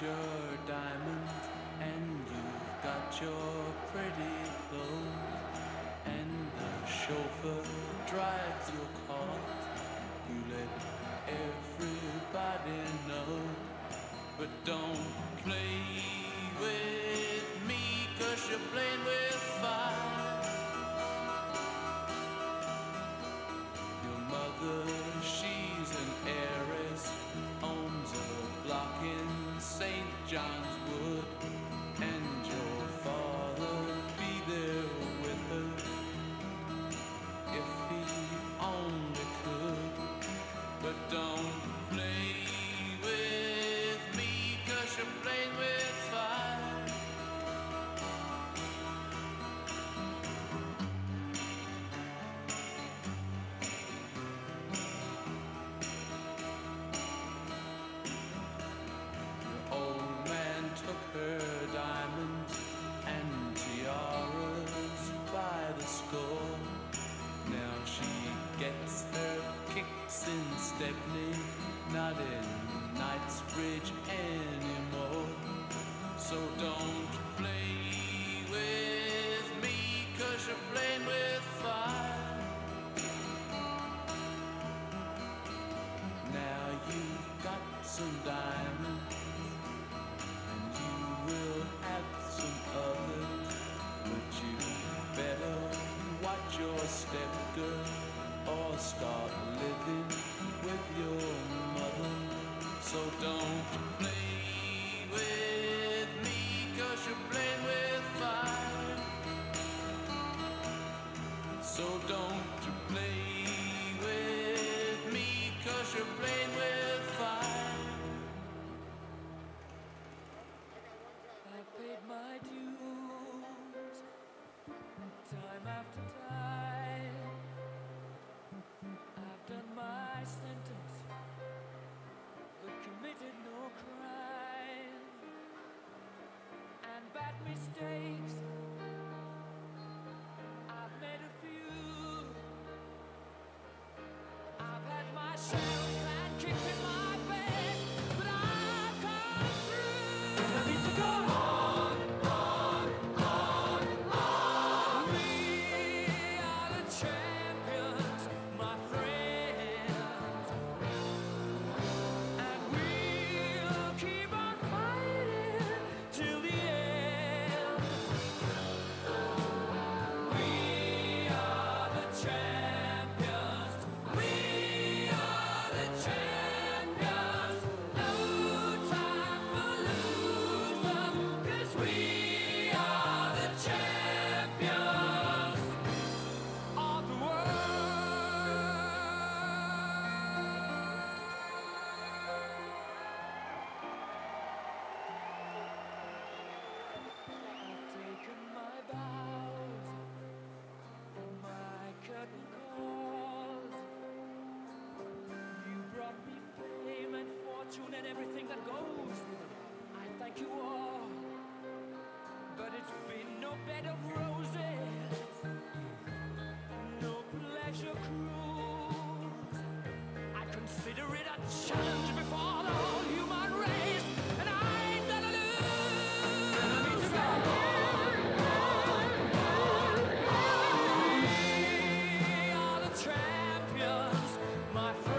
your diamonds and you've got your pretty clothes, and the chauffeur drives your car. You let everybody know, but don't play with me, 'cause you're playing with fire. Your mother, she's an heiress, owns a block in St. John's Wood, and your father'd be there with her if he only could. But don't play with me, 'cause you're playing with fire. Her diamonds and tiaras by the score. Now she gets her kicks in Stepney, not in Knightsbridge anymore. So don't play with me, 'cause you're playing with fire. Now you've got some diamonds, we'll have some others, but you better watch your step, girl, or start living with your mother. So don't play with me, 'cause you're playing with fire. So don't play with me, 'cause you're playing with fire. Paid my dues time after time. I've done my sentence but committed no crime, and bad mistakes I've made a few. I've had my shells and kicks in my face, but I've come through. I need to go home. And everything that goes, I thank you all, but it's been no bed of roses, no pleasure cruise. I consider it a challenge before the whole human race, and I ain't gonna lose. I need to go. We are the champions, my friends.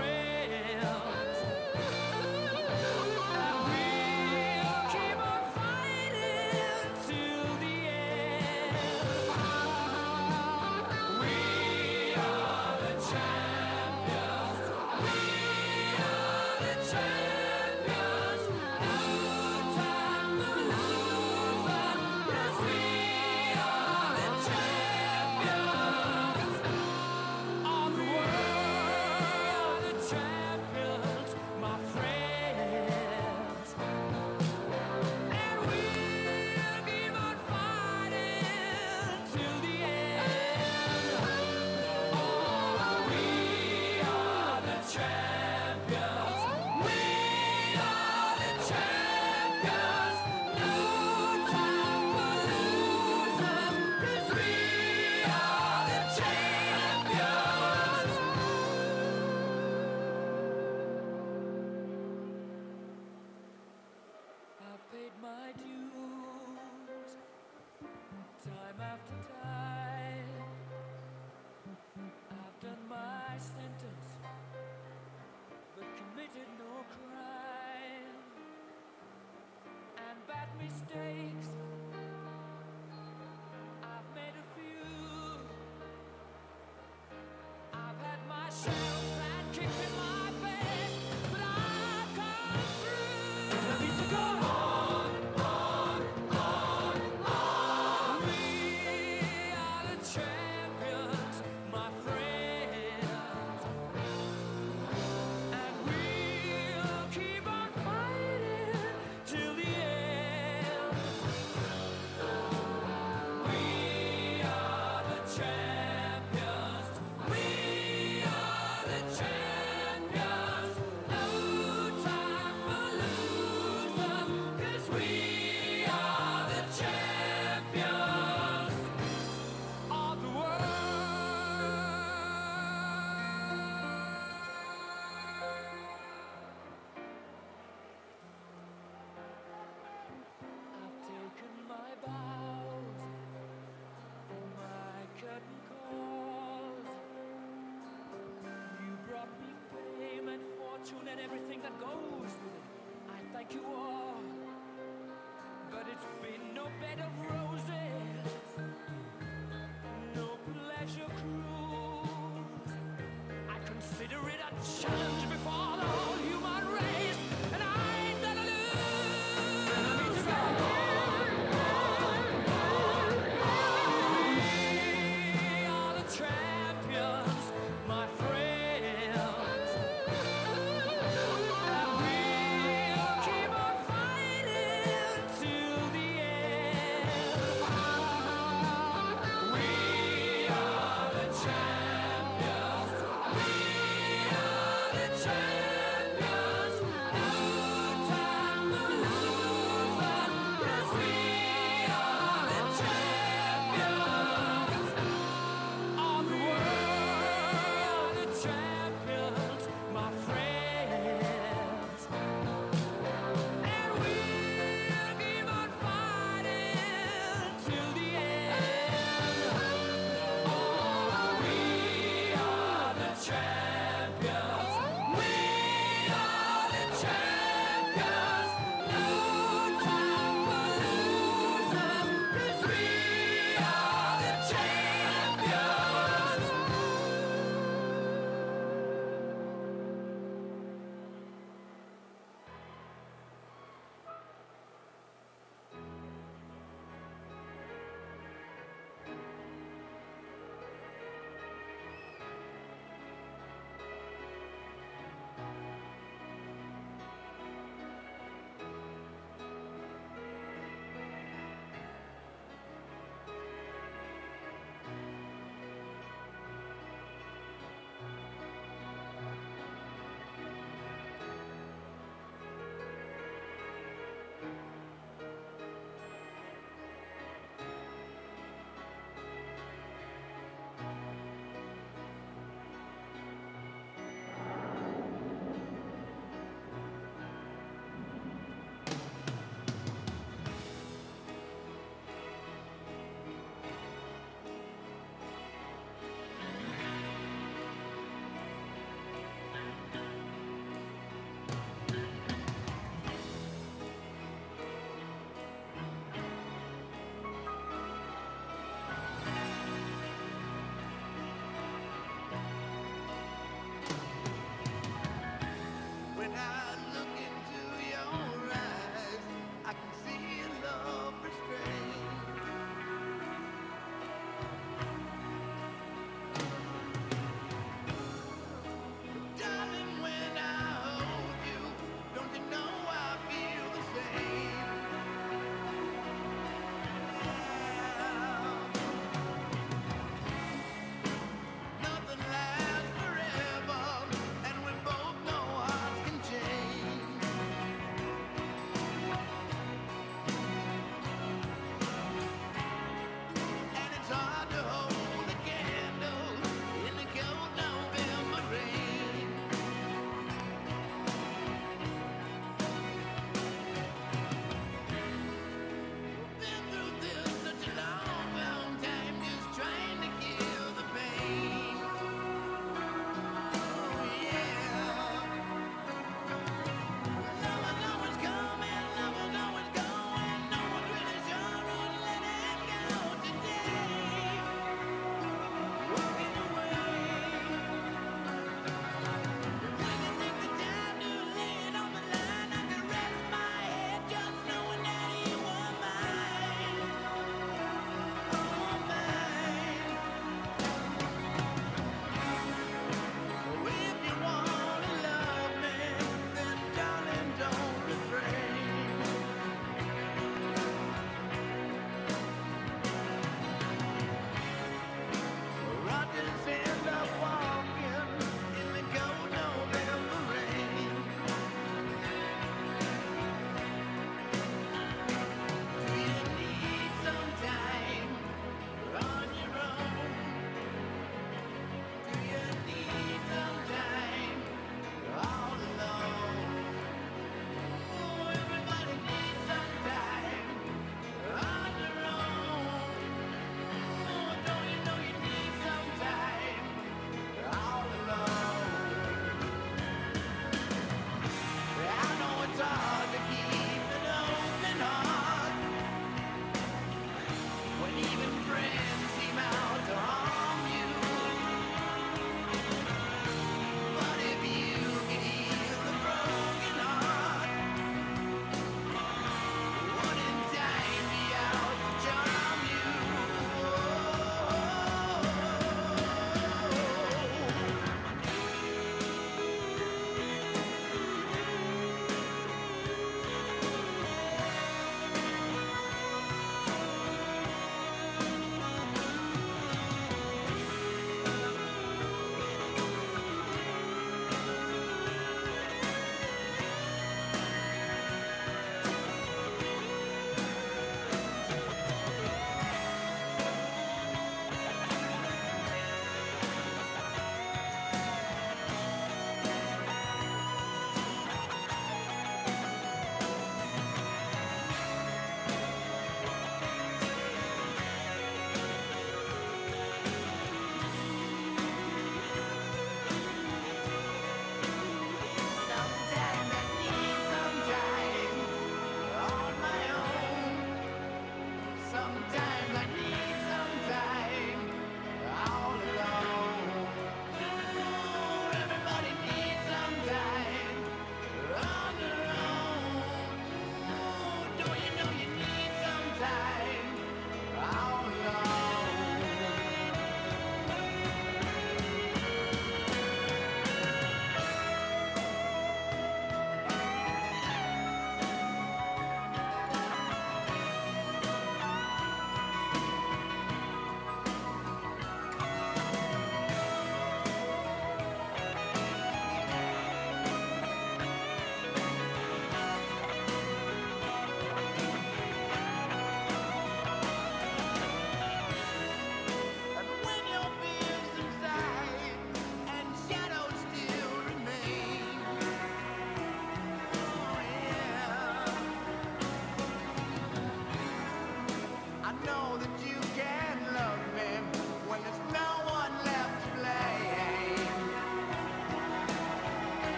time after time. I've done my sentence, but committed no crime. And bad mistakes, I've made a few. I've had my shells and kicked in my face, but I've come through. I need to go on, on, on, on. We are the champions, my friends, and we'll keep on fighting till the end. We are the champions. We are the champions. No time for losers, 'cause we are the champions of the world. I've taken my bows and my curtain calls. You brought me fame and fortune and everything that goes with it. I thank you all, but it's been no bed of roses, no pleasure cruise. I consider it a challenge before the whole human race, and I ain't gonna lose. I need to go on, on, on. We are the champions, my friends, and we'll keep on fighting till the end. We are the champions. We are the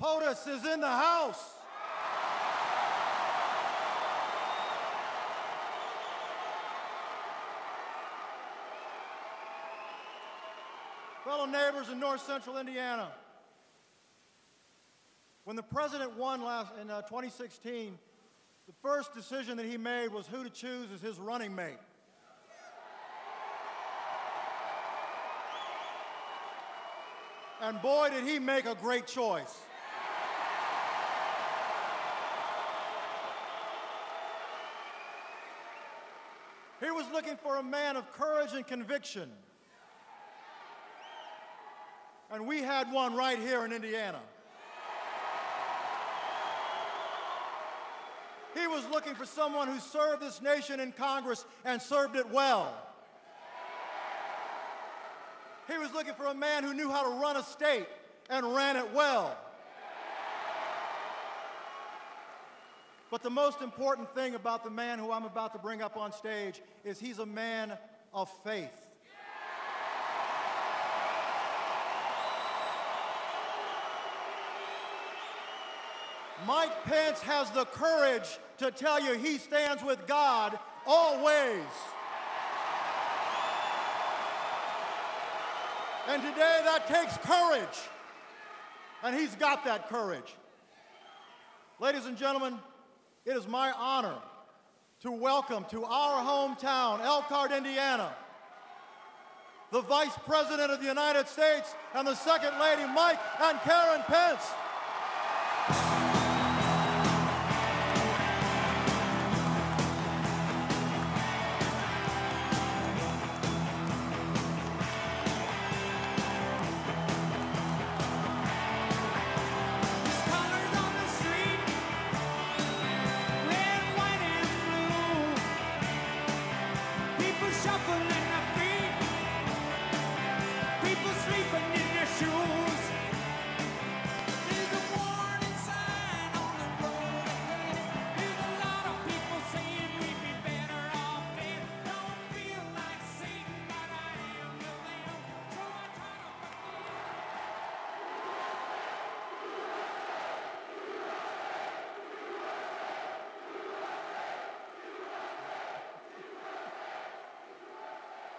POTUS is in the house. Fellow neighbors in north central Indiana, when the president won in 2016, the first decision that he made was who to choose as his running mate. And boy, did he make a great choice. He was looking for a man of courage and conviction. And we had one right here in Indiana. He was looking for someone who served this nation in Congress and served it well. He was looking for a man who knew how to run a state and ran it well. But the most important thing about the man who I'm about to bring up on stage is he's a man of faith. Mike Pence has the courage to tell you he stands with God always. And today that takes courage. And he's got that courage. Ladies and gentlemen, it is my honor to welcome to our hometown, Elkhart, Indiana, the Vice President of the United States and the Second Lady, Mike and Karen Pence.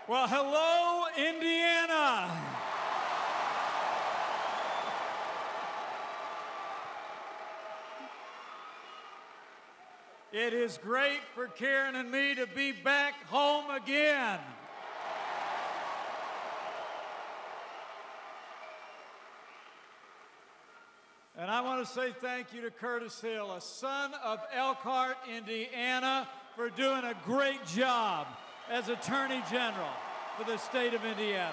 Well, hello, Indiana. It is great for Karen and me to be back home again. And I want to say thank you to Curtis Hill, a son of Elkhart, Indiana, for doing a great job as Attorney General for the state of Indiana.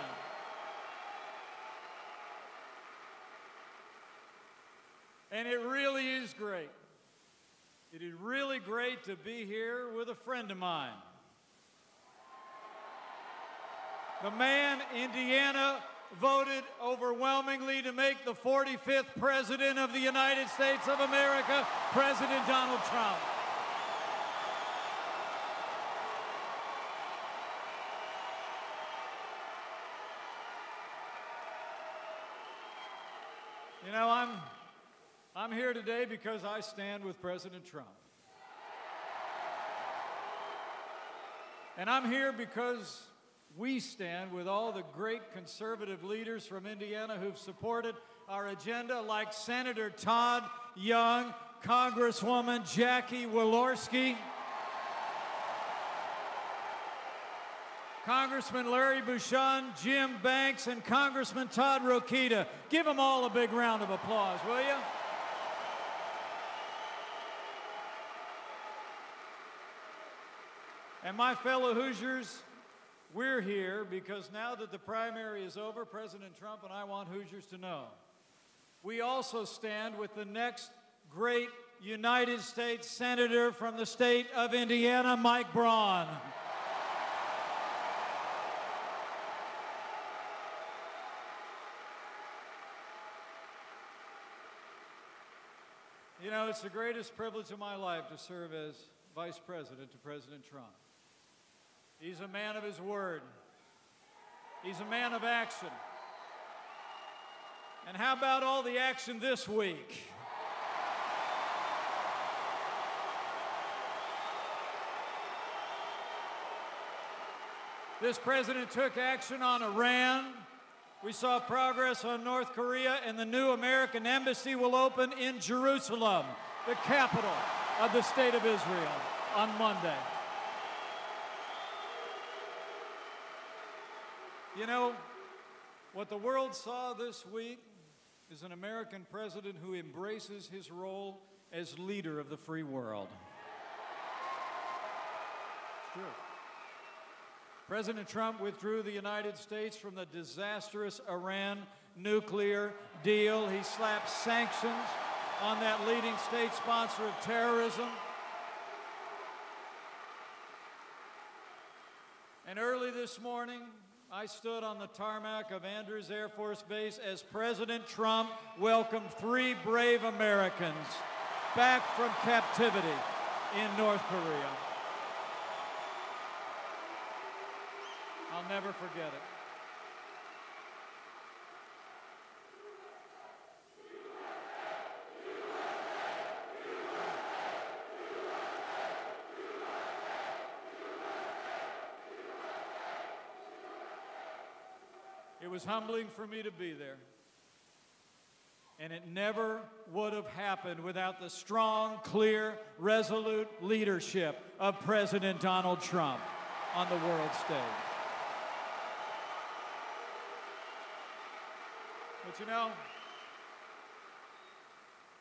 And it really is great. It is really great to be here with a friend of mine. The man Indiana voted overwhelmingly to make the 45th President of the United States of America, President Donald Trump. You know, I'm here today because I stand with President Trump. And I'm here because we stand with all the great conservative leaders from Indiana who've supported our agenda, like Senator Todd Young, Congresswoman Jackie Walorski, Congressman Larry Bouchon, Jim Banks, and Congressman Todd Rokita. Give them all a big round of applause, will you? And my fellow Hoosiers, we're here because now that the primary is over, President Trump and I want Hoosiers to know, we also stand with the next great United States Senator from the state of Indiana, Mike Braun. You know, it's the greatest privilege of my life to serve as Vice President to President Trump. He's a man of his word. He's a man of action. And how about all the action this week? This president took action on Iran. We saw progress on North Korea, and the new American embassy will open in Jerusalem, the capital of the State of Israel, on Monday. You know, what the world saw this week is an American president who embraces his role as leader of the free world. It's true. President Trump withdrew the United States from the disastrous Iran nuclear deal. He slapped sanctions on that leading state sponsor of terrorism. And early this morning, I stood on the tarmac of Andrews Air Force Base as President Trump welcomed 3 brave Americans back from captivity in North Korea. I'll never forget it. It was humbling for me to be there. And it never would have happened without the strong, clear, resolute leadership of President Donald Trump on the world stage. But you know,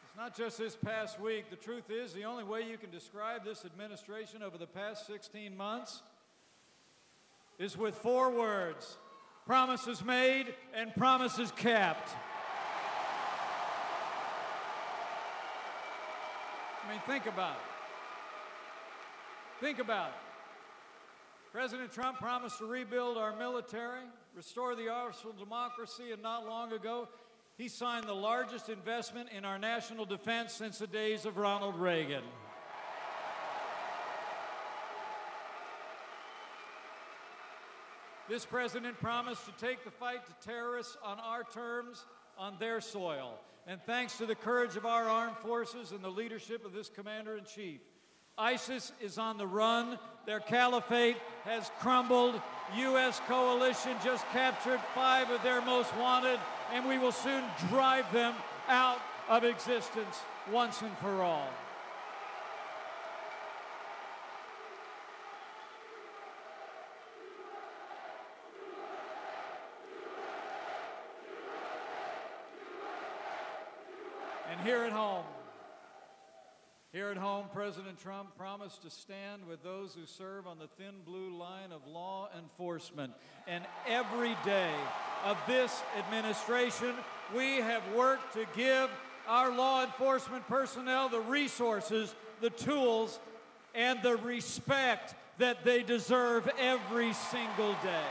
it's not just this past week. The truth is, the only way you can describe this administration over the past 16 months is with 4 words: promises made and promises kept. I mean, think about it. Think about it. President Trump promised to rebuild our military, restore the arsenal of democracy, and not long ago, he signed the largest investment in our national defense since the days of Ronald Reagan. This president promised to take the fight to terrorists on our terms, on their soil. And thanks to the courage of our armed forces and the leadership of this commander-in-chief, ISIS is on the run. Their caliphate has crumbled. U.S. coalition just captured 5 of their most wanted, and we will soon drive them out of existence once and for all. And here at home, President Trump promised to stand with those who serve on the thin blue line of law enforcement. And every day of this administration, we have worked to give our law enforcement personnel the resources, the tools, and the respect that they deserve every single day.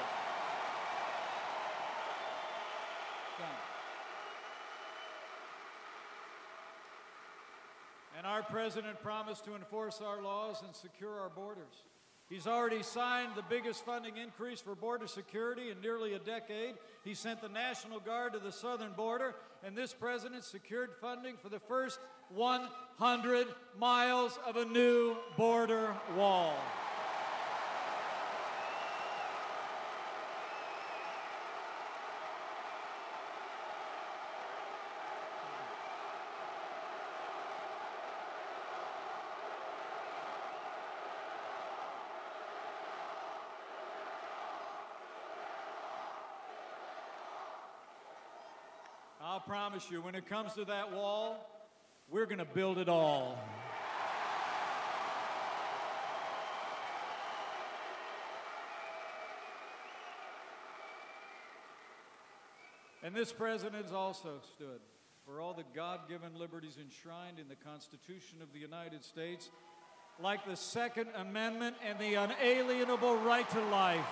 And our president promised to enforce our laws and secure our borders. He's already signed the biggest funding increase for border security in nearly a decade. He sent the National Guard to the southern border, and this president secured funding for the first 100 miles of a new border wall. I'll promise you, when it comes to that wall, we're going to build it all. And this president has also stood for all the God-given liberties enshrined in the Constitution of the United States, like the Second Amendment and the unalienable right to life.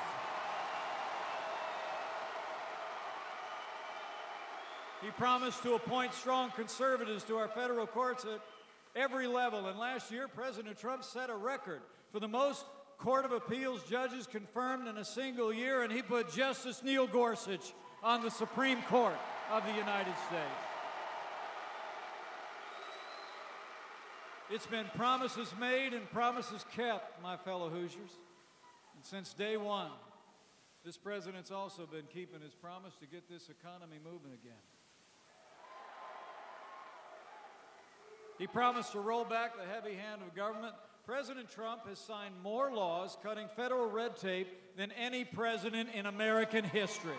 He promised to appoint strong conservatives to our federal courts at every level. And last year, President Trump set a record for the most Court of Appeals judges confirmed in a single year, and he put Justice Neil Gorsuch on the Supreme Court of the United States. It's been promises made and promises kept, my fellow Hoosiers. And since day one, this president's also been keeping his promise to get this economy moving again. He promised to roll back the heavy hand of government. President Trump has signed more laws cutting federal red tape than any president in American history.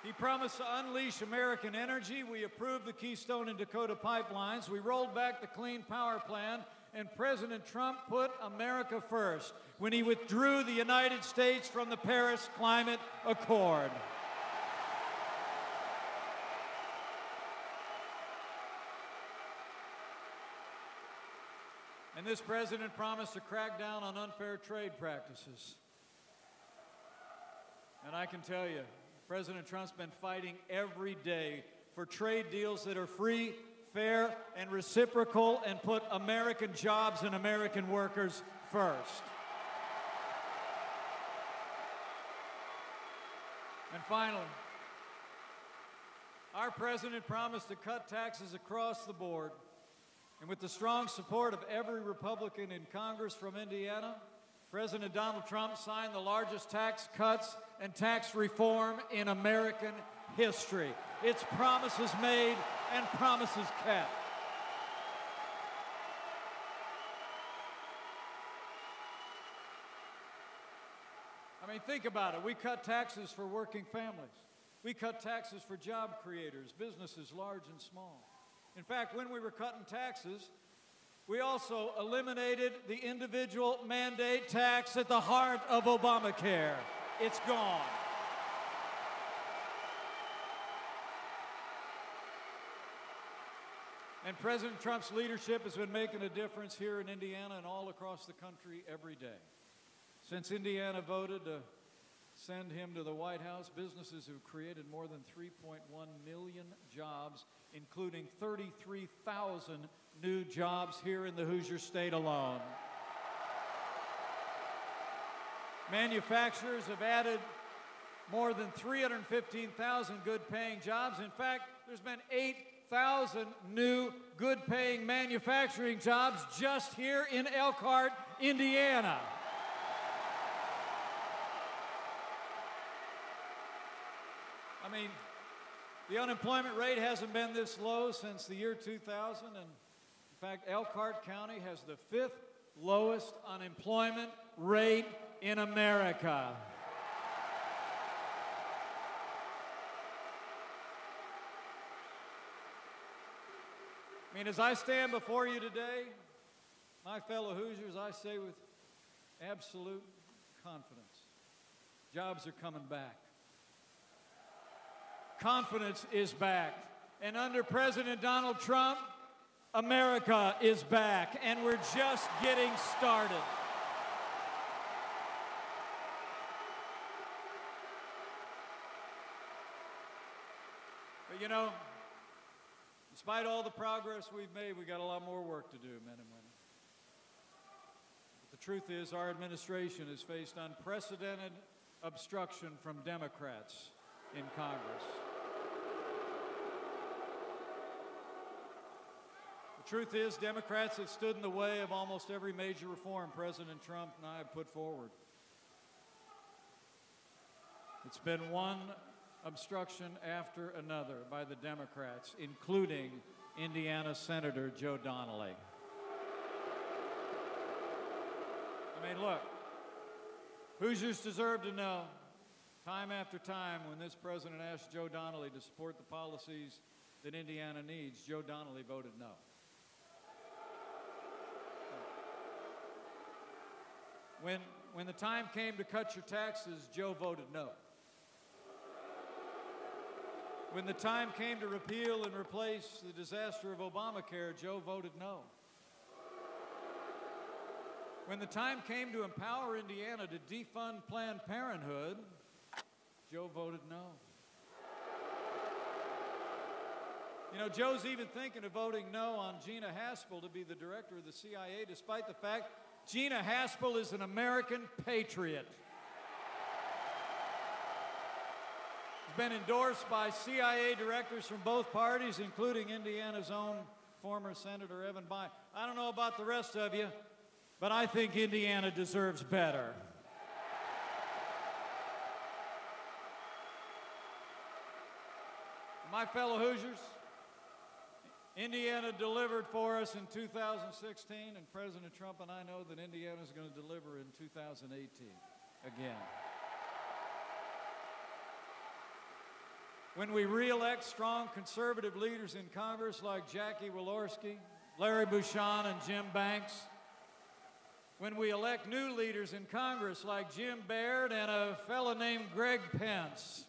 He promised to unleash American energy. We approved the Keystone and Dakota pipelines. We rolled back the Clean Power Plan. And President Trump put America first when he withdrew the United States from the Paris Climate Accord. And this president promised to crack down on unfair trade practices. And I can tell you, President Trump's been fighting every day for trade deals that are free, fair, and reciprocal, and put American jobs and American workers first. And finally, our president promised to cut taxes across the board. And with the strong support of every Republican in Congress from Indiana, President Donald Trump signed the largest tax cuts and tax reform in American history. It's promises made and promises kept. I mean, think about it. We cut taxes for working families. We cut taxes for job creators, businesses large and small. In fact, when we were cutting taxes, we also eliminated the individual mandate tax at the heart of Obamacare. It's gone. And President Trump's leadership has been making a difference here in Indiana and all across the country every day. Since Indiana voted to send him to the White House, businesses have created more than 3.1 million jobs, including 33,000 new jobs here in the Hoosier State alone. Manufacturers have added more than 315,000 good-paying jobs. In fact, there's been 8,000 new good-paying manufacturing jobs just here in Elkhart, Indiana. I mean, the unemployment rate hasn't been this low since the year 2000, and in fact, Elkhart County has the 5th lowest unemployment rate in America. I mean, as I stand before you today, my fellow Hoosiers, I say with absolute confidence, jobs are coming back. Confidence is back. And under President Donald Trump, America is back, and we're just getting started. But you know, despite all the progress we've made, we got a lot more work to do, men and women. But the truth is, our administration has faced unprecedented obstruction from Democrats in Congress. The truth is, Democrats have stood in the way of almost every major reform President Trump and I have put forward. It's been one obstruction after another by the Democrats, including Indiana Senator Joe Donnelly. I mean, look, Hoosiers deserve to know, time after time, when this president asked Joe Donnelly to support the policies that Indiana needs, Joe Donnelly voted no. When the time came to cut your taxes, Joe voted no. When the time came to repeal and replace the disaster of Obamacare, Joe voted no. When the time came to empower Indiana to defund Planned Parenthood, Joe voted no. You know, Joe's even thinking of voting no on Gina Haspel to be the director of the CIA, despite the fact Gina Haspel is an American patriot. She's been endorsed by CIA directors from both parties, including Indiana's own former Senator Evan Bayh. I don't know about the rest of you, but I think Indiana deserves better. My fellow Hoosiers, Indiana delivered for us in 2016, and President Trump and I know that Indiana is going to deliver in 2018 again. When we re-elect strong conservative leaders in Congress like Jackie Walorski, Larry Bouchon, and Jim Banks, when we elect new leaders in Congress like Jim Baird and a fellow named Greg Pence,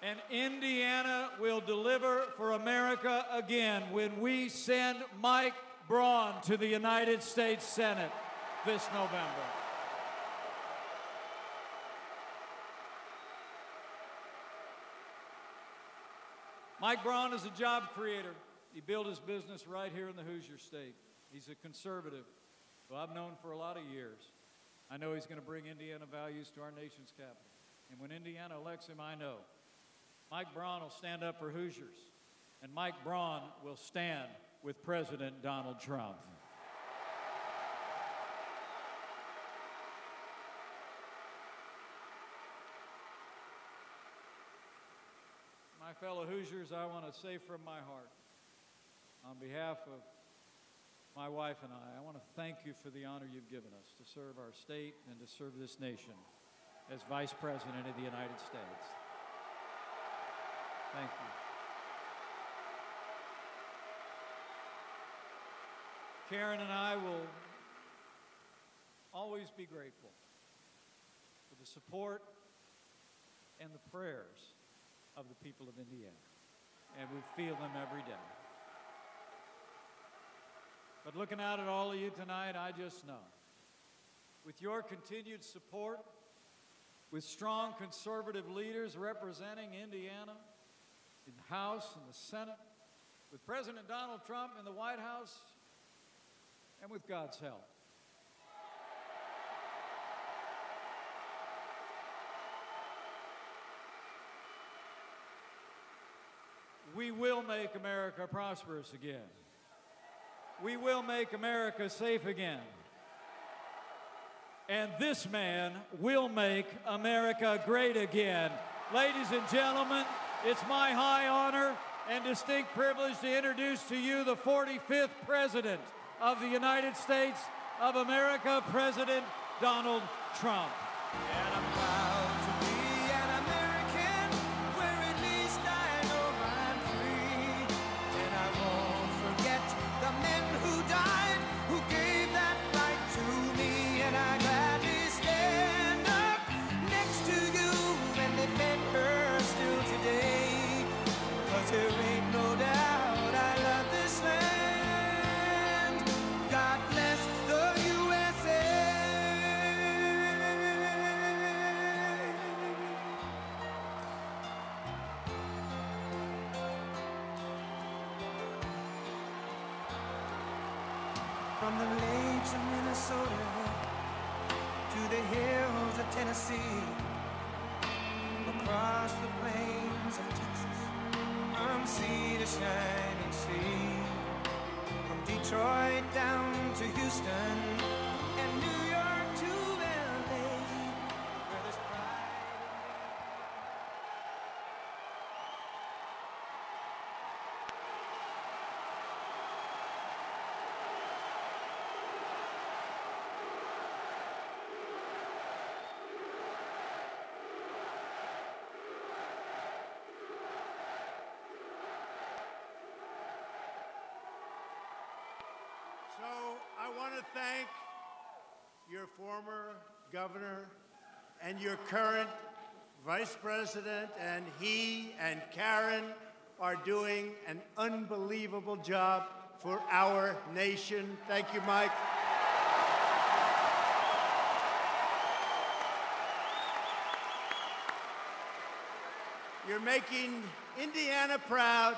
and Indiana will deliver for America again when we send Mike Braun to the United States Senate this November. Mike Braun is a job creator. He built his business right here in the Hoosier State. He's a conservative who I've known for a lot of years. I know he's going to bring Indiana values to our nation's capital. And when Indiana elects him, I know Mike Braun will stand up for Hoosiers, and Mike Braun will stand with President Donald Trump. My fellow Hoosiers, I want to say from my heart, on behalf of my wife and I want to thank you for the honor you've given us to serve our state and to serve this nation as Vice President of the United States. Thank you. Karen and I will always be grateful for the support and the prayers of the people of Indiana, and we feel them every day. But looking out at all of you tonight, I just know, with your continued support, with strong conservative leaders representing Indiana in the House and the Senate, with President Donald Trump in the White House, and with God's help, we will make America prosperous again. We will make America safe again. And this man will make America great again. Ladies and gentlemen, it's my high honor and distinct privilege to introduce to you the 45th President of the United States of America, President Donald Trump. And I'm proud to be an American, where at least I know I'm free. And I won't forget the men who died, who gave that right to me. And I gladly stand up next to you and defend her still today. 'Cause there ain't no doubt I love this land. God bless the USA. From the lakes of Minnesota to the hills of Tennessee, across the plains of Texas, from sea to shining sea, from Detroit down to Houston and New York to LA, where there's pride So I want to thank your former governor and your current vice president, and he and Karen are doing an unbelievable job for our nation. Thank you, Mike. You're making Indiana proud,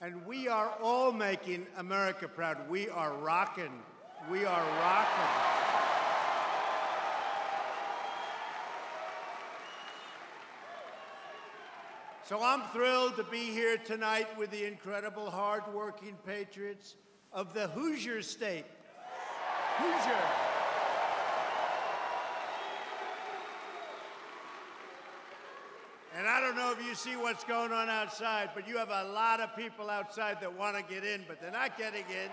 And we are all making America proud. We are rocking. We are rocking. So I'm thrilled to be here tonight with the incredible, hard-working patriots of the Hoosier State. Hoosier. And I don't know if you see what's going on outside, but you have a lot of people outside that want to get in, but they're not getting in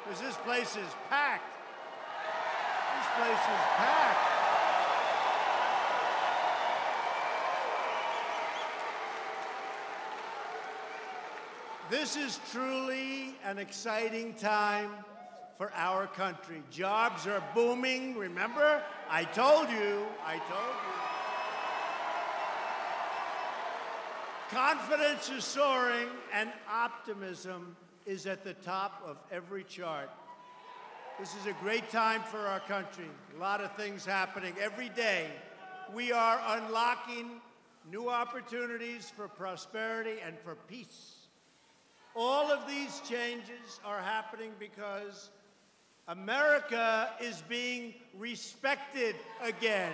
because this place is packed. This place is packed. This is truly an exciting time for our country. Jobs are booming. Remember? I told you. Confidence is soaring, and optimism is at the top of every chart. This is a great time for our country. A lot of things happening every day. We are unlocking new opportunities for prosperity and for peace. All of these changes are happening because America is being respected again.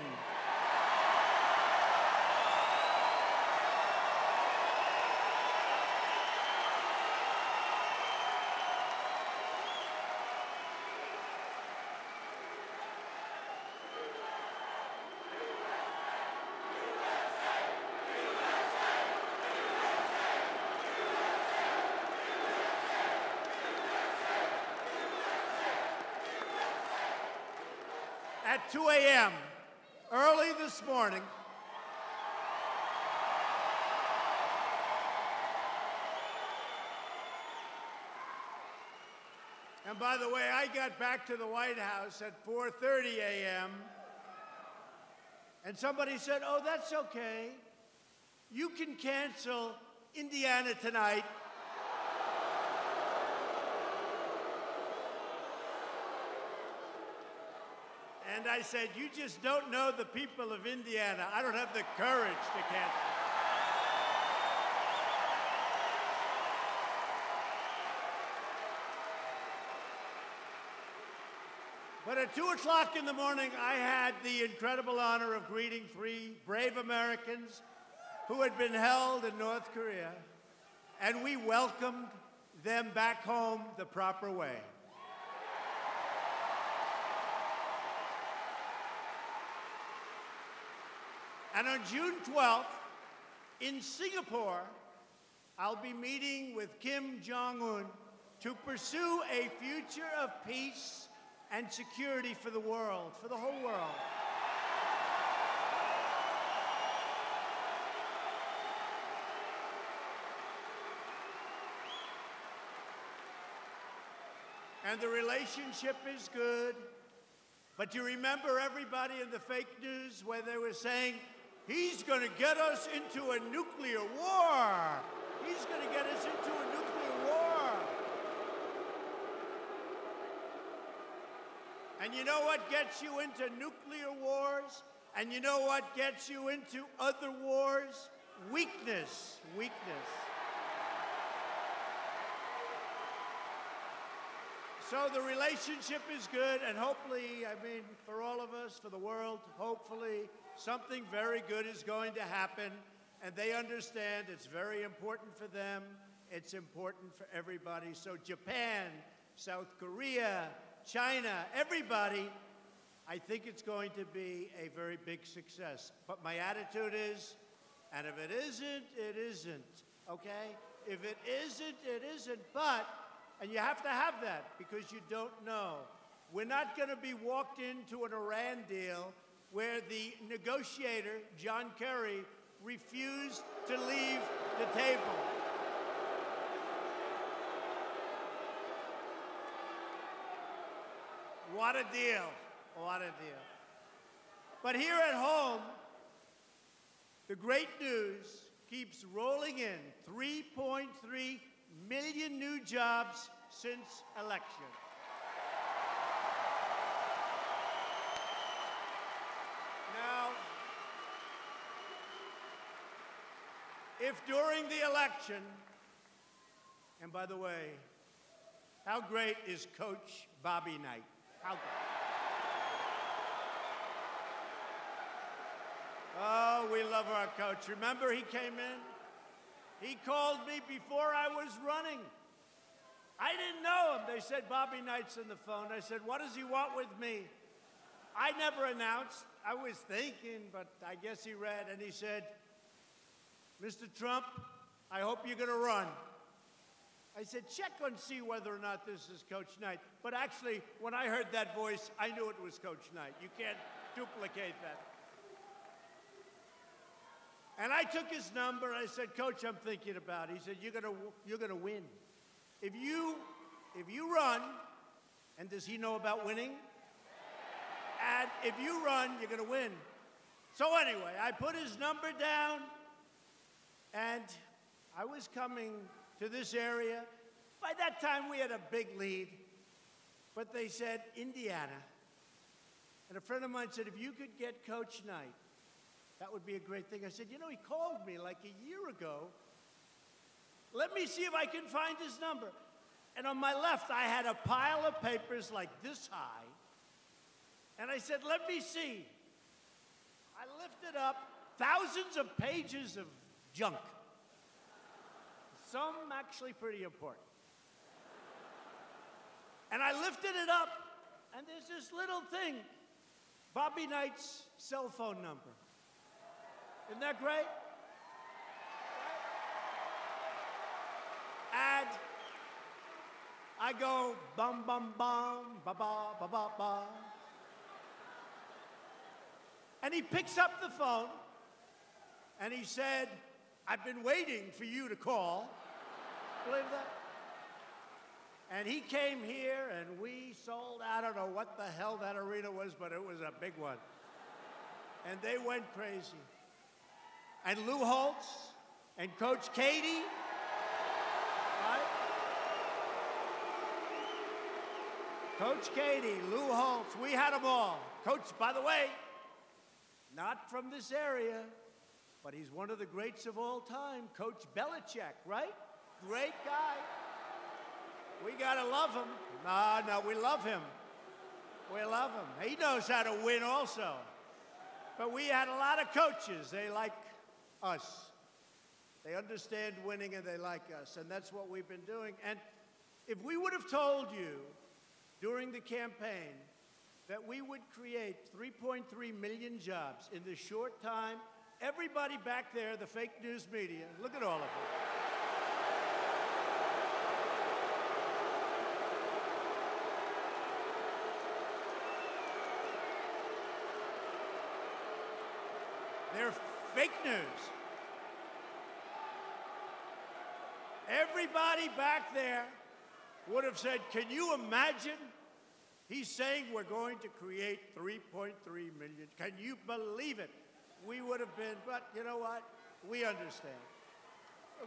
At 2 a.m., early this morning, and by the way, I got back to the White House at 4:30 a.m., and somebody said, "Oh, that's okay. You can cancel Indiana tonight." And I said, "You just don't know the people of Indiana. I don't have the courage to cancel." But at 2 o'clock in the morning, I had the incredible honor of greeting 3 brave Americans who had been held in North Korea, and we welcomed them back home the proper way. And on June 12th, in Singapore, I'll be meeting with Kim Jong-un to pursue a future of peace and security for the world, for the whole world. And the relationship is good. But you remember everybody in the fake news where they were saying, he's going to get us into a nuclear war. He's going to get us into a nuclear war. And you know what gets you into nuclear wars? And you know what gets you into other wars? Weakness. Weakness. So the relationship is good, and hopefully, I mean, for all of us, for the world, hopefully, something very good is going to happen, and they understand it's very important for them, it's important for everybody. So Japan, South Korea, China, everybody, I think it's going to be a very big success. But my attitude is, and if it isn't, it isn't, okay? If it isn't, it isn't, but, and you have to have that because you don't know. We're not going to be walked into an Iran deal where the negotiator, John Kerry, refused to leave the table. What a deal. What a deal. But here at home, the great news keeps rolling in. 3.3 million new jobs since election. Now, if during the election, And by the way, how great is Coach Bobby Knight? How great? Oh, we love our coach. Remember, he came in? He called me before I was running. I didn't know him. They said, Bobby Knight's on the phone. I said, what does he want with me? I never announced. I was thinking, but I guess he read, and he said, Mr. Trump, I hope you're going to run. I said, check and see whether or not this is Coach Knight. But actually, when I heard that voice, I knew it was Coach Knight. You can't duplicate that. And I took his number, and I said, Coach, I'm thinking about it. He said, you're gonna win. If you run, and does he know about winning? And if you run, you're gonna win. So anyway, I put his number down, and I was coming to this area. By that time, we had a big lead, but they said Indiana. And a friend of mine said, if you could get Coach Knight, that would be a great thing. I said, you know, he called me like a year ago. Let me see if I can find his number. And on my left, I had a pile of papers like this high. And I said, let me see. I lifted up thousands of pages of junk. Some actually pretty important. And I lifted it up, and there's this little thing, Bobby Knight's cell phone number. Isn't that great? And I go, bum, bum, bum, ba, ba, ba, ba, ba. And he picks up the phone, and he said, I've been waiting for you to call. Believe that? And he came here, and we sold, I don't know what the hell that arena was, but it was a big one. And they went crazy. And Lou Holtz and Coach Katie, right? Coach Katie, Lou Holtz, we had them all. Coach, by the way, not from this area, but he's one of the greats of all time, Coach Belichick, right? Great guy. We gotta love him. No, we love him. We love him. He knows how to win also. But we had a lot of coaches. They like us. They understand winning and they like us, and that's what we've been doing. And if we would have told you during the campaign that we would create 3.3 million jobs in the short time, everybody back there, the fake news media, look at all of them. They're fake news. Everybody back there would have said, can you imagine? He's saying we're going to create 3.3 million. Can you believe it? We would have been, but you know what? We understand.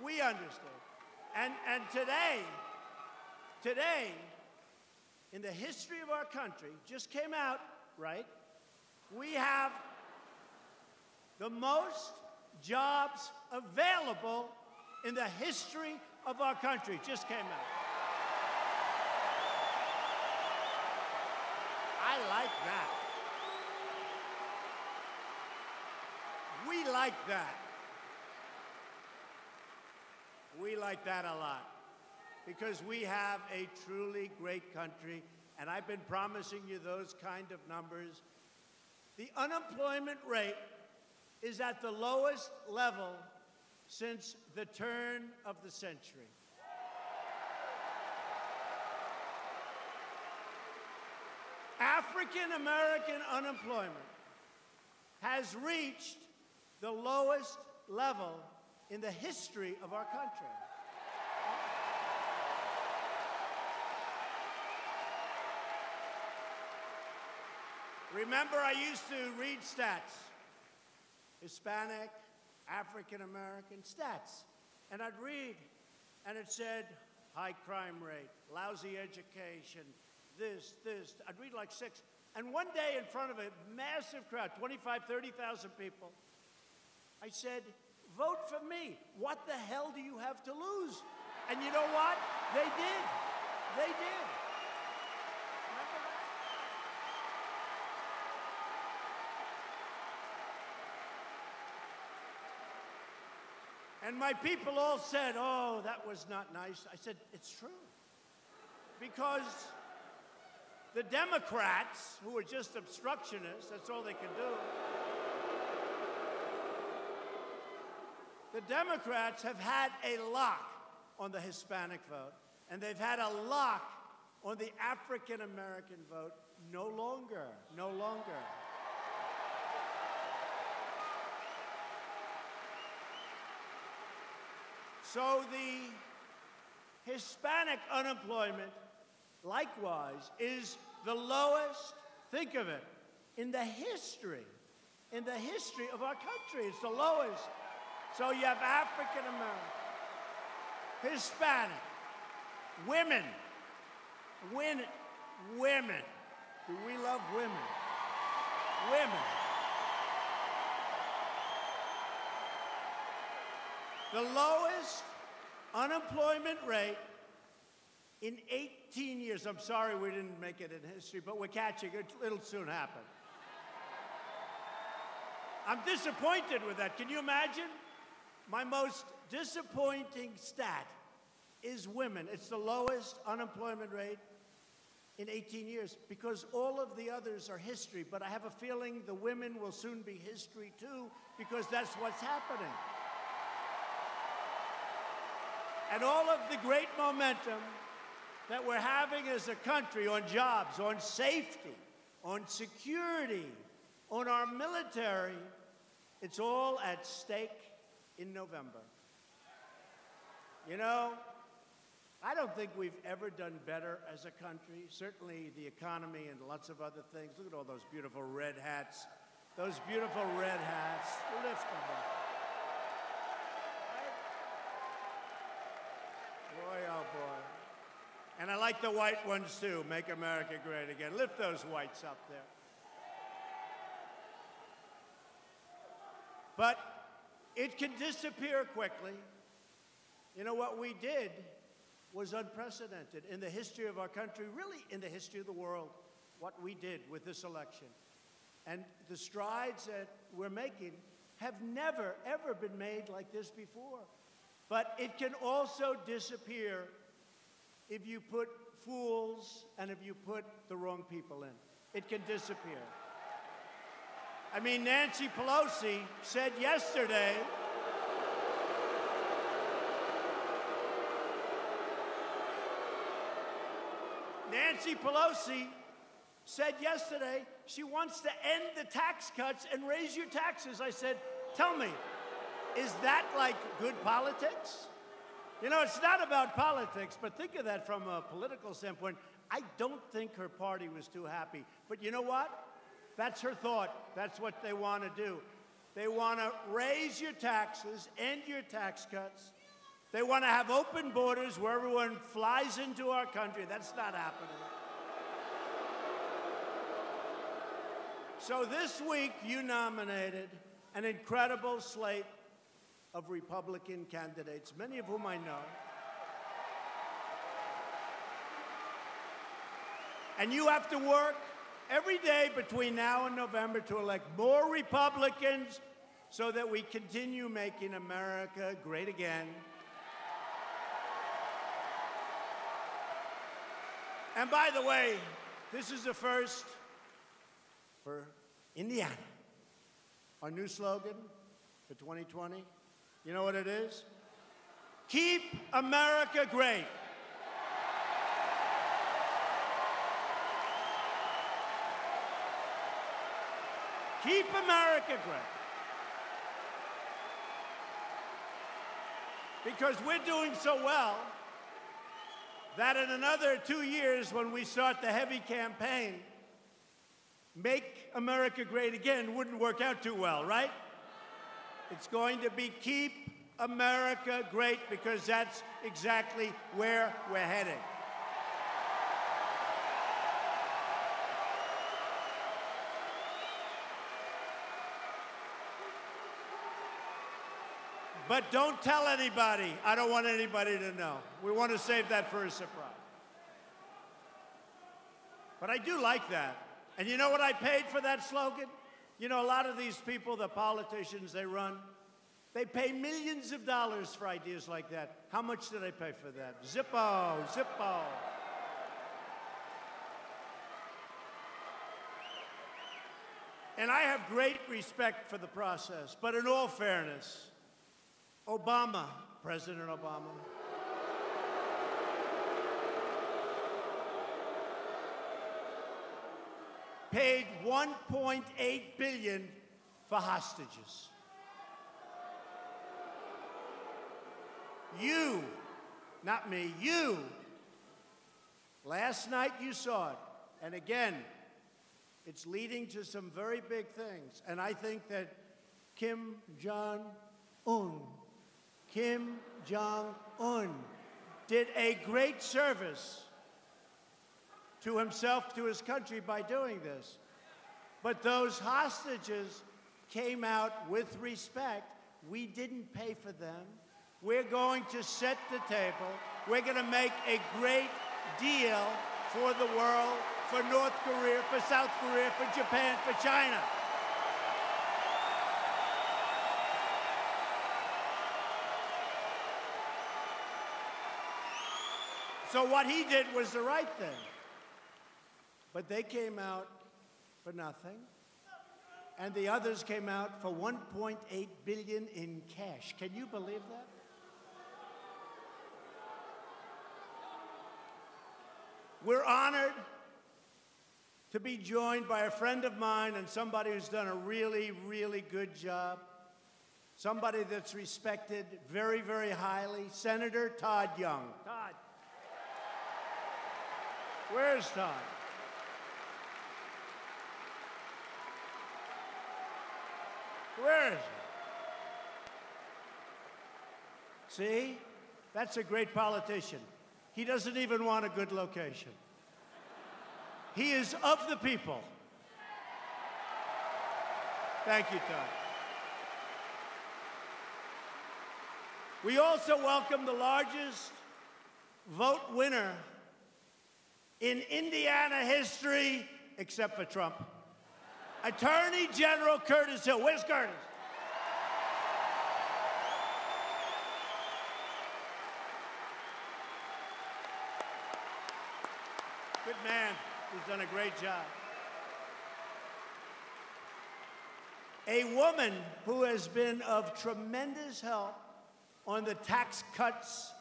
We understand. And today, in the history of our country, just came out, right? We have the most jobs available in the history of our country. Just came out. I like that. We like that. We like that a lot because we have a truly great country, and I've been promising you those kind of numbers. The unemployment rate is at the lowest level since the turn of the century. African American unemployment has reached the lowest level in the history of our country. Remember, I used to read stats. Hispanic, African American stats. And I'd read, and it said, high crime rate, lousy education, this. I'd read like 6. And one day in front of a massive crowd, 25, 30,000 people, I said, vote for me. What the hell do you have to lose? And you know what? They did. They did. Remember that? And my people all said, oh, that was not nice. I said, it's true. Because the Democrats, who are just obstructionists, that's all they can do. The Democrats have had a lock on the Hispanic vote, and they've had a lock on the African American vote. No longer, no longer. So the Hispanic unemployment, likewise, is the lowest, think of it, in the history of our country. It's the lowest. So you have African American, Hispanic, women. Do we love women? Women. The lowest unemployment rate in 18 years. I'm sorry we didn't make it in history, but we're catching it. It'll soon happen. I'm disappointed with that. Can you imagine? My most disappointing stat is women. It's the lowest unemployment rate in 18 years because all of the others are history. But I have a feeling the women will soon be history too because that's what's happening. And all of the great momentum that we're having as a country on jobs, on safety, on security, on our military, it's all at stake in November. You know, I don't think we've ever done better as a country. Certainly the economy and lots of other things. Look at all those beautiful red hats. Those beautiful red hats. Lift them up. Boy, oh boy. And I like the white ones too. Make America great again. Lift those whites up there. But it can disappear quickly. You know, what we did was unprecedented in the history of our country, really in the history of the world, what we did with this election. And the strides that we're making have never, ever been made like this before. But it can also disappear if you put fools and if you put the wrong people in. It can disappear. I mean, Nancy Pelosi said yesterday, she wants to end the tax cuts and raise your taxes. I said, tell me, is that like good politics? You know, it's not about politics, but think of that from a political standpoint. I don't think her party was too happy. But you know what? That's her thought. That's what they want to do. They want to raise your taxes, end your tax cuts. They want to have open borders where everyone flies into our country. That's not happening. So this week, you nominated an incredible slate of Republican candidates, many of whom I know. And you have to work every day between now and November to elect more Republicans so that we continue making America great again. And by the way, this is the first for Indiana. Our new slogan for 2020, you know what it is? Keep America great. Keep America great. Because we're doing so well that in another 2 years, when we start the heavy campaign, Make America Great Again wouldn't work out too well, right? It's going to be Keep America Great, because that's exactly where we're heading. But don't tell anybody. I don't want anybody to know. We want to save that for a surprise. But I do like that. And you know what I paid for that slogan? You know, a lot of these people, the politicians they run, they pay millions of dollars for ideas like that. How much did I pay for that? Zippo, Zippo. And I have great respect for the process. But in all fairness, Obama, President Obama, paid $1.8 billion for hostages. You, not me, you, last night you saw it. And again, it's leading to some very big things. And I think that Kim Jong-un did a great service to himself, to his country by doing this. But those hostages came out with respect. We didn't pay for them. We're going to set the table. We're going to make a great deal for the world, for North Korea, for South Korea, for Japan, for China. So what he did was the right thing. But they came out for nothing. And the others came out for $1.8 billion in cash. Can you believe that? We're honored to be joined by a friend of mine and somebody who's done a really, really good job. Somebody that's respected very, very highly, Senator Todd Young. Todd. Where's Todd? Where is he? See? That's a great politician. He doesn't even want a good location. He is of the people. Thank you, Todd. We also welcome the largest vote winner in Indiana history, except for Trump. Attorney General Curtis Hill. Where's Curtis? Good man. He's done a great job. A woman who has been of tremendous help on the tax cuts,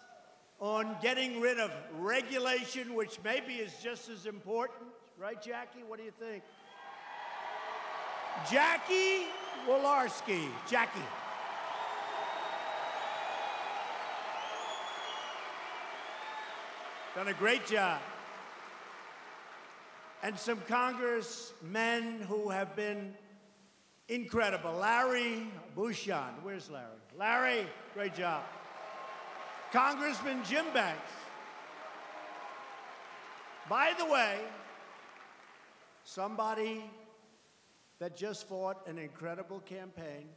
on getting rid of regulation, which maybe is just as important. Right, Jackie? What do you think? Jackie Walorski. Jackie. Done a great job. And some congressmen who have been incredible. Larry Bouchon. Where's Larry? Larry, great job. Congressman Jim Banks. By the way, somebody that just fought an incredible campaign,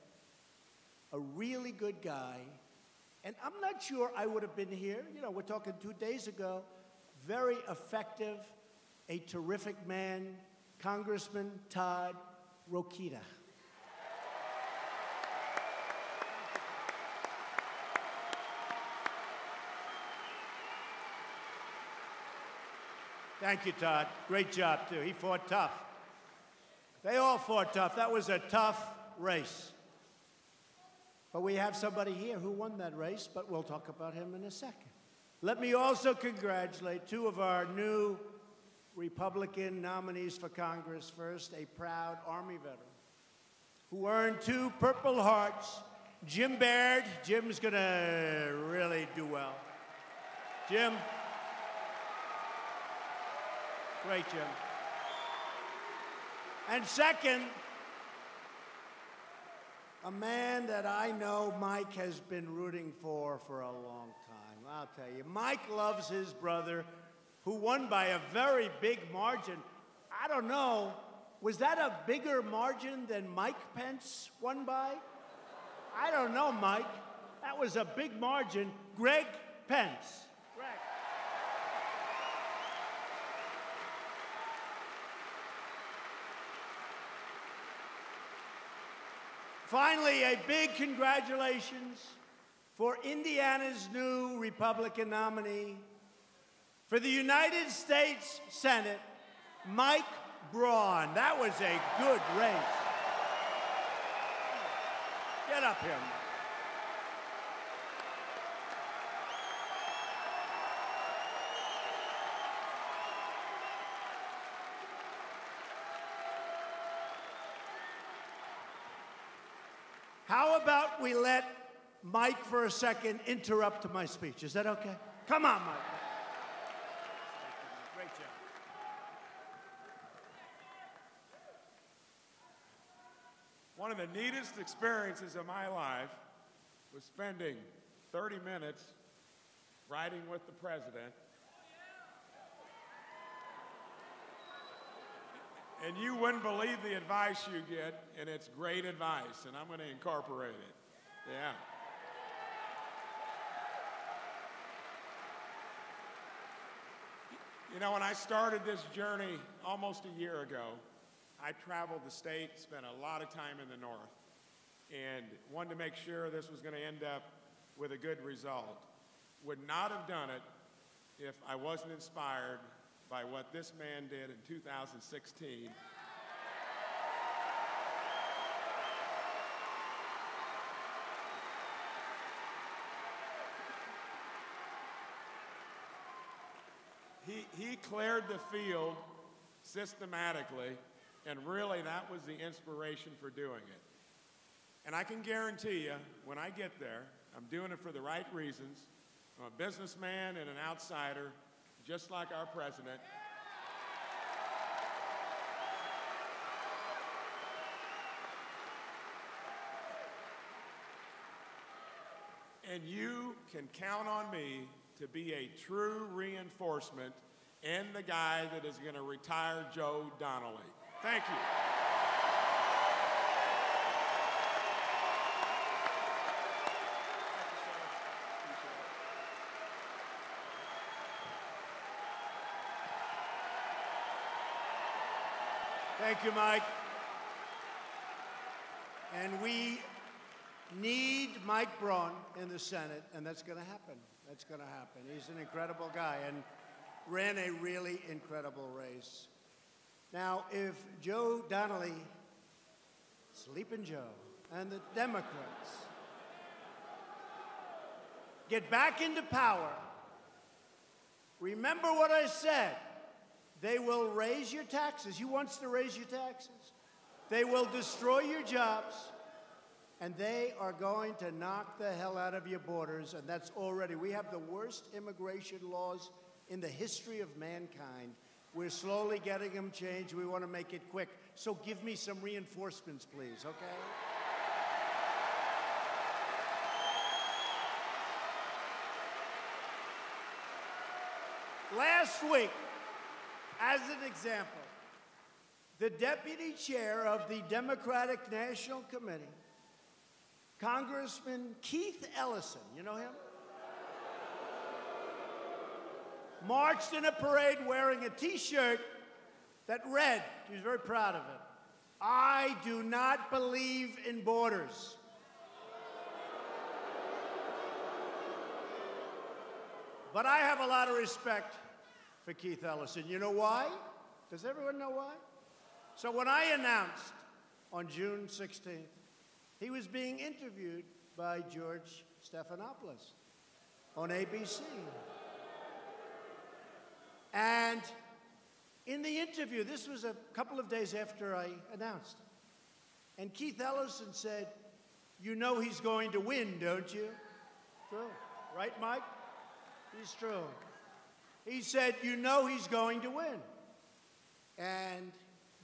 a really good guy, and I'm not sure I would have been here. You know, we're talking 2 days ago. Very effective, a terrific man, Congressman Todd Rokita. Thank you, Todd. Great job, too. He fought tough. They all fought tough. That was a tough race. But we have somebody here who won that race, but we'll talk about him in a second. Let me also congratulate 2 of our new Republican nominees for Congress. First, a proud Army veteran who earned 2 Purple Hearts. Jim Baird. Jim's going to really do well. Jim. Great, Jim. And second, a man that I know Mike has been rooting for a long time. I'll tell you, Mike loves his brother, who won by a very big margin. I don't know, was that a bigger margin than Mike Pence won by? I don't know, Mike. That was a big margin. Greg Pence. Greg. Finally, a big congratulations for Indiana's new Republican nominee for the United States Senate, Mike Braun. That was a good race. Get up here, Mike. How about we let Mike for a second interrupt my speech? Is that okay? Come on, Mike. Great job. One of the neatest experiences of my life was spending 30 minutes riding with the president. And you wouldn't believe the advice you get, and it's great advice, and I'm going to incorporate it. Yeah. You know, when I started this journey almost a year ago, I traveled the state, spent a lot of time in the north, and wanted to make sure this was going to end up with a good result. Would not have done it if I wasn't inspired by what this man did in 2016. He cleared the field systematically, and really that was the inspiration for doing it. And I can guarantee you, when I get there, I'm doing it for the right reasons. I'm a businessman and an outsider, just like our president. And you can count on me to be a true reinforcement and the guy that is going to retire Joe Donnelly. Thank you. Thank you, Mike. And we need Mike Braun in the Senate, and that's going to happen. That's going to happen. He's an incredible guy and ran a really incredible race. Now, if Joe Donnelly, Sleeping Joe, and the Democrats get back into power, remember what I said. They will raise your taxes. He wants to raise your taxes. They will destroy your jobs. And they are going to knock the hell out of your borders. And that's already, we have the worst immigration laws in the history of mankind. We're slowly getting them changed. We want to make it quick. So give me some reinforcements, please, okay? Last week, as an example, the deputy chair of the Democratic National Committee, Congressman Keith Ellison, you know him? Marched in a parade wearing a T-shirt that read, he was very proud of it, "I do not believe in borders." But I have a lot of respect for Keith Ellison. You know why? Does everyone know why? So when I announced on June 16th, he was being interviewed by George Stephanopoulos on ABC. And in the interview, this was a couple of days after I announced, and Keith Ellison said, "You know he's going to win, don't you?" True. Right, Mike? He's true. He said, "You know he's going to win." And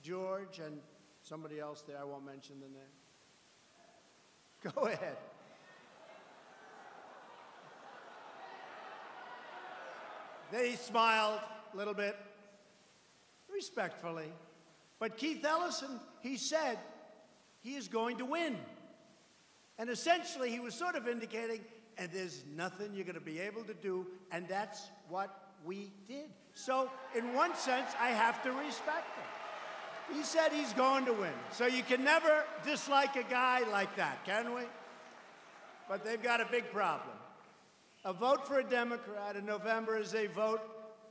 George and somebody else there, I won't mention the name. Go ahead. They smiled a little bit, respectfully. But Keith Ellison, he said he is going to win. And essentially, he was sort of indicating, and there's nothing you're going to be able to do, and that's what we did. So, in one sense, I have to respect him. He said he's going to win. So you can never dislike a guy like that, can we? But they've got a big problem. A vote for a Democrat in November is a vote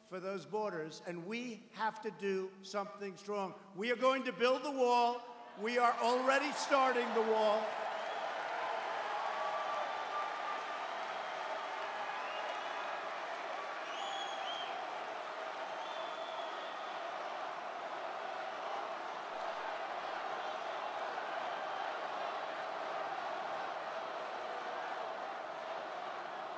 for those borders, and we have to do something strong. We are going to build the wall. We are already starting the wall.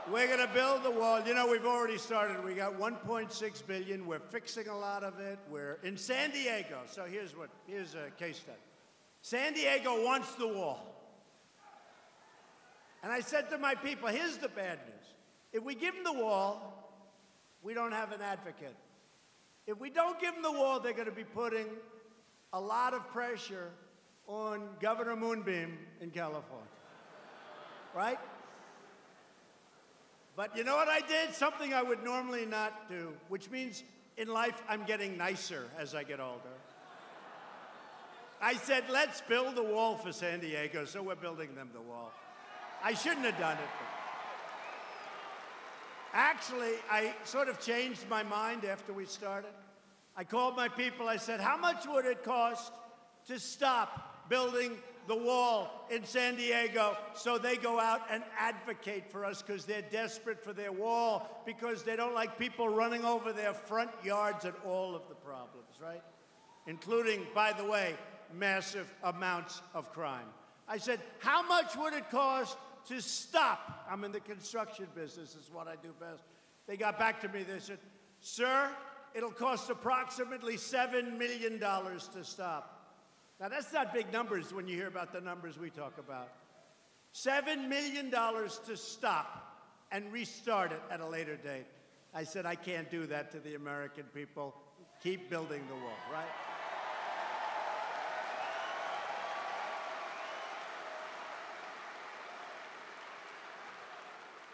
We're going to build the wall. You know, we've already started. We got $1.6 billion. We're fixing a lot of it. We're in San Diego. So here's a case study. San Diego wants the wall. And I said to my people, here's the bad news. If we give them the wall, we don't have an advocate. If we don't give them the wall, they're going to be putting a lot of pressure on Governor Moonbeam in California. Right? But you know what I did? Something I would normally not do, which means in life I'm getting nicer as I get older. I said, let's build the wall for San Diego, so we're building them the wall. I shouldn't have done it. But actually, I sort of changed my mind after we started. I called my people, I said, how much would it cost to stop building the wall in San Diego so they go out and advocate for us because they're desperate for their wall, because they don't like people running over their front yards and all of the problems, right? Including, by the way, massive amounts of crime. I said, how much would it cost to stop? I'm in the construction business, is what I do best. They got back to me, they said, sir, it'll cost approximately $7 million to stop. Now, that's not big numbers when you hear about the numbers we talk about. $7 million to stop and restart it at a later date. I said, I can't do that to the American people. Keep building the wall, right?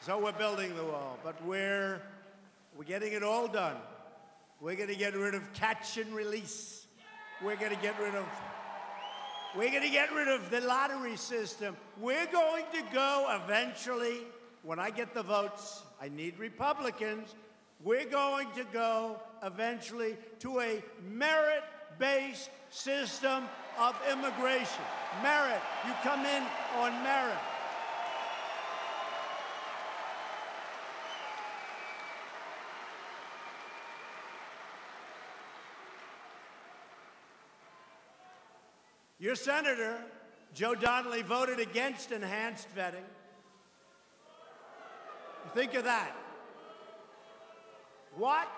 So we're building the wall, but we're getting it all done. We're going to get rid of catch and release. We're going to get rid of the lottery system. We're going to go eventually, when I get the votes, I need Republicans, we're going to go eventually to a merit-based system of immigration. Merit. You come in on merit. Your senator, Joe Donnelly, voted against enhanced vetting. Think of that. What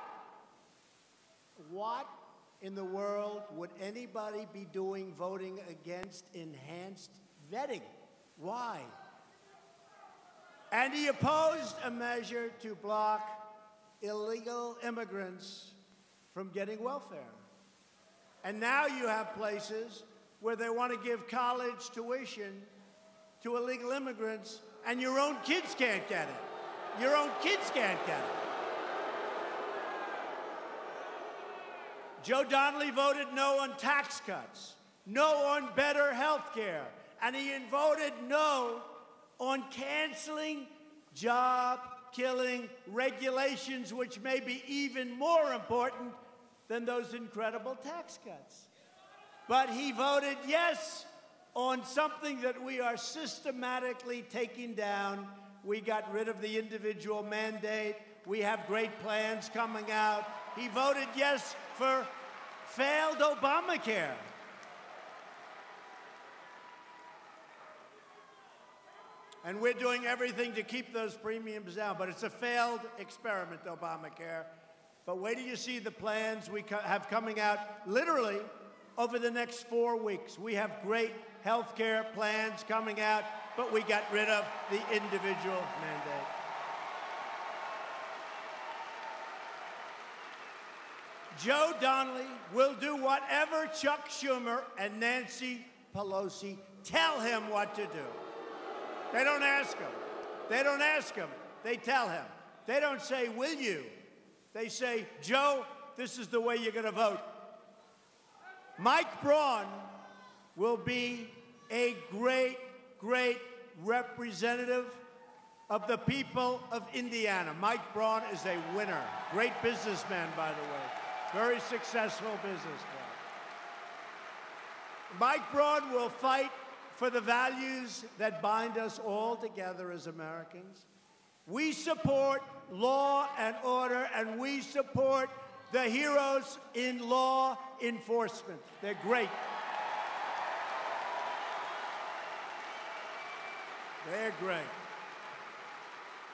in the world would anybody be doing voting against enhanced vetting? Why? And he opposed a measure to block illegal immigrants from getting welfare. And now you have places where they want to give college tuition to illegal immigrants, and your own kids can't get it. Your own kids can't get it. Joe Donnelly voted no on tax cuts, no on better health care, and he voted no on canceling job-killing regulations, which may be even more important than those incredible tax cuts. But he voted yes on something that we are systematically taking down. We got rid of the individual mandate. We have great plans coming out. He voted yes for failed Obamacare. And we're doing everything to keep those premiums down. But it's a failed experiment, Obamacare. But wait till you see the plans we have coming out literally over the next 4 weeks. We have great health care plans coming out, but we got rid of the individual mandate. Joe Donnelly will do whatever Chuck Schumer and Nancy Pelosi tell him what to do. They don't ask him. They don't ask him. They tell him. They don't say, will you? They say, Joe, this is the way you're going to vote. Mike Braun will be a great, great representative of the people of Indiana. Mike Braun is a winner. Great businessman, by the way. Very successful businessman. Mike Braun will fight for the values that bind us all together as Americans. We support law and order, and we support the heroes in law enforcement. They're great. They're great.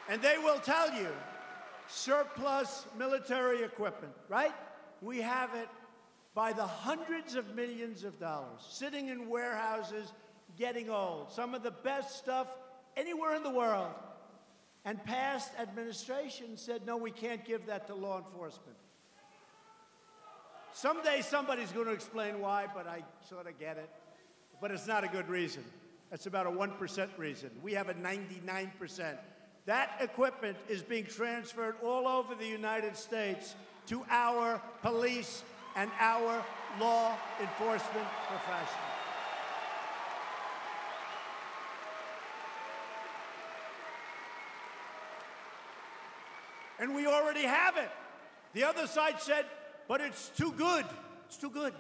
And they will tell you, surplus military equipment, right? We have it by the hundreds of millions of dollars, sitting in warehouses, getting old. Some of the best stuff anywhere in the world. And past administrations said, no, we can't give that to law enforcement. Someday somebody's going to explain why, but I sort of get it. But it's not a good reason. It's about a 1% reason. We have a 99%. That equipment is being transferred all over the United States to our police and our law enforcement professionals. And we already have it. The other side said, but it's too good. It's too good.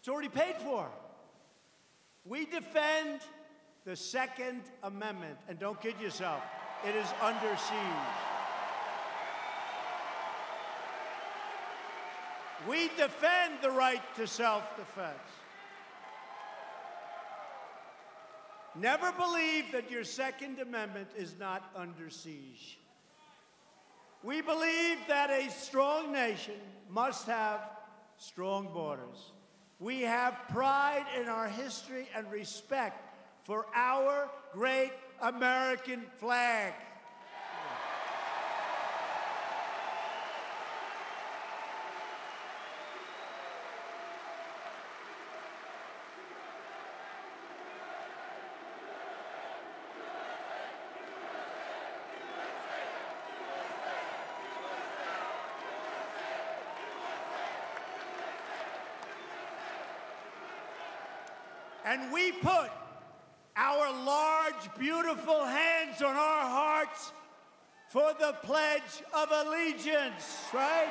It's already paid for. We defend the Second Amendment. And don't kid yourself, it is under siege. We defend the right to self-defense. Never believe that your Second Amendment is not under siege. We believe that a strong nation must have strong borders. We have pride in our history and respect for our great American flag. And we put our large, beautiful hands on our hearts for the Pledge of Allegiance, right?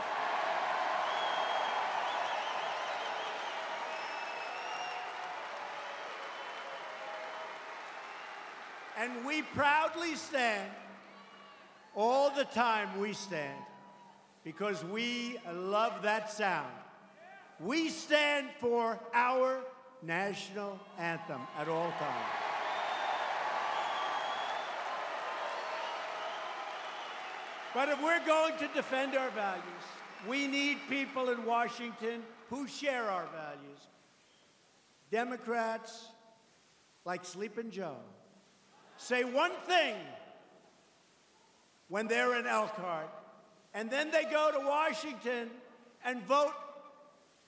And we proudly stand, all the time we stand, because we love that sound. We stand for our national anthem at all times. But if we're going to defend our values, we need people in Washington who share our values. Democrats, like Sleepin' Joe, say one thing when they're in Elkhart, and then they go to Washington and vote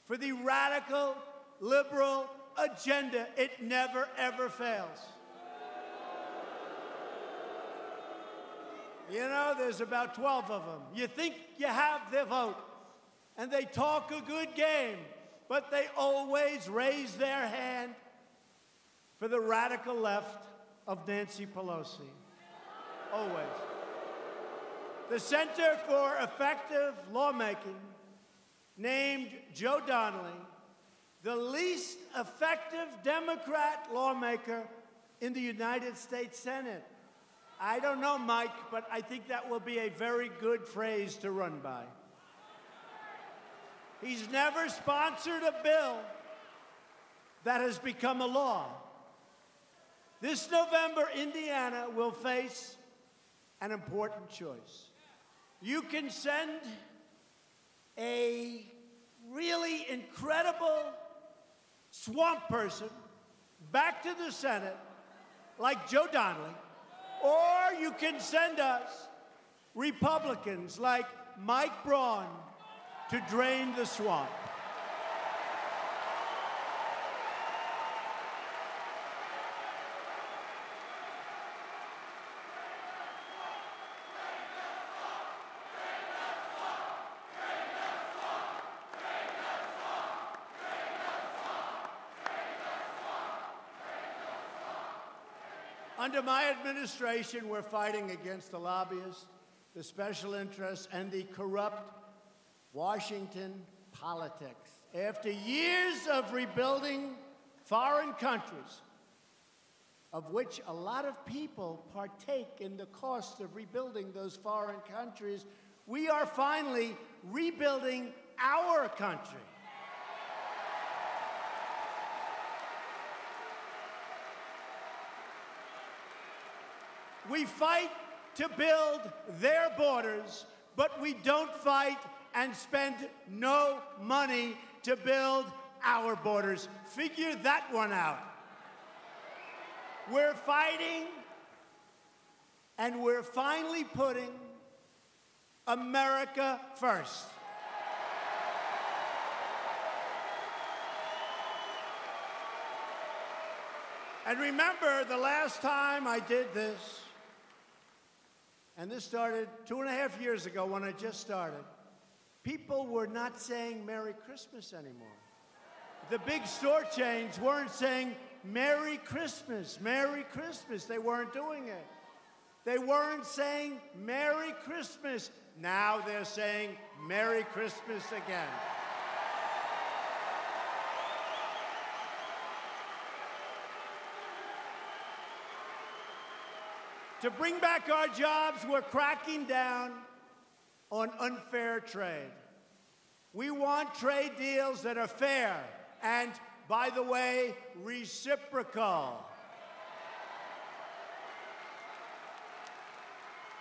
for the radical, liberal agenda. It never, ever fails. You know, there's about 12 of them. You think you have their vote, and they talk a good game, but they always raise their hand for the radical left of Nancy Pelosi. Always. The Center for Effective Lawmaking named Joe Donnelly the least effective Democrat lawmaker in the United States Senate. I don't know, Mike, but I think that will be a very good phrase to run by. He's never sponsored a bill that has become a law. This November, Indiana will face an important choice. You can send a really incredible swamp person back to the Senate, like Joe Donnelly, or you can send us Republicans like Mike Braun to drain the swamp. Under my administration, we're fighting against the lobbyists, the special interests, and the corrupt Washington politics. After years of rebuilding foreign countries, of which a lot of people partake in the cost of rebuilding those foreign countries, we are finally rebuilding our country. We fight to build their borders, but we don't fight and spend no money to build our borders. Figure that one out. We're fighting, and we're finally putting America first. And remember, the last time I did this, and this started 2.5 years ago when I just started, people were not saying Merry Christmas anymore. The big store chains weren't saying Merry Christmas, Merry Christmas. They weren't doing it. They weren't saying Merry Christmas. Now they're saying Merry Christmas again. To bring back our jobs, we're cracking down on unfair trade. We want trade deals that are fair and, by the way, reciprocal.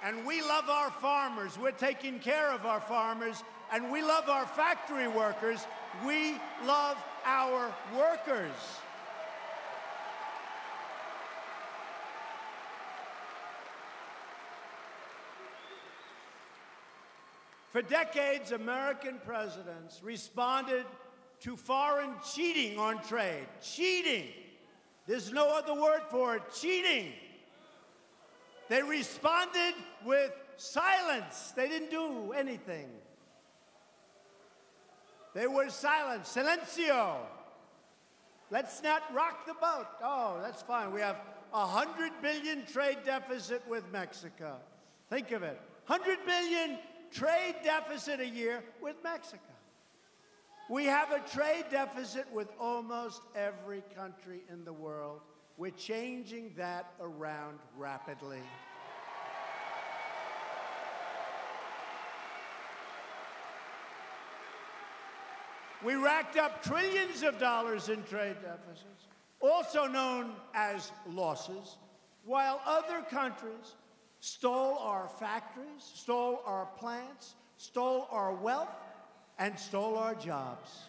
And we love our farmers. We're taking care of our farmers. And we love our factory workers. We love our workers. For decades, American presidents responded to foreign cheating on trade. Cheating. There's no other word for it. Cheating. They responded with silence. They didn't do anything. They were silent. Silencio. Let's not rock the boat. Oh, that's fine. We have a $100 billion trade deficit with Mexico. Think of it. $100 billion trade deficit a year with Mexico. We have a trade deficit with almost every country in the world. We're changing that around rapidly. We racked up trillions of dollars in trade deficits, also known as losses, while other countries stole our factories, stole our plants, stole our wealth, and stole our jobs.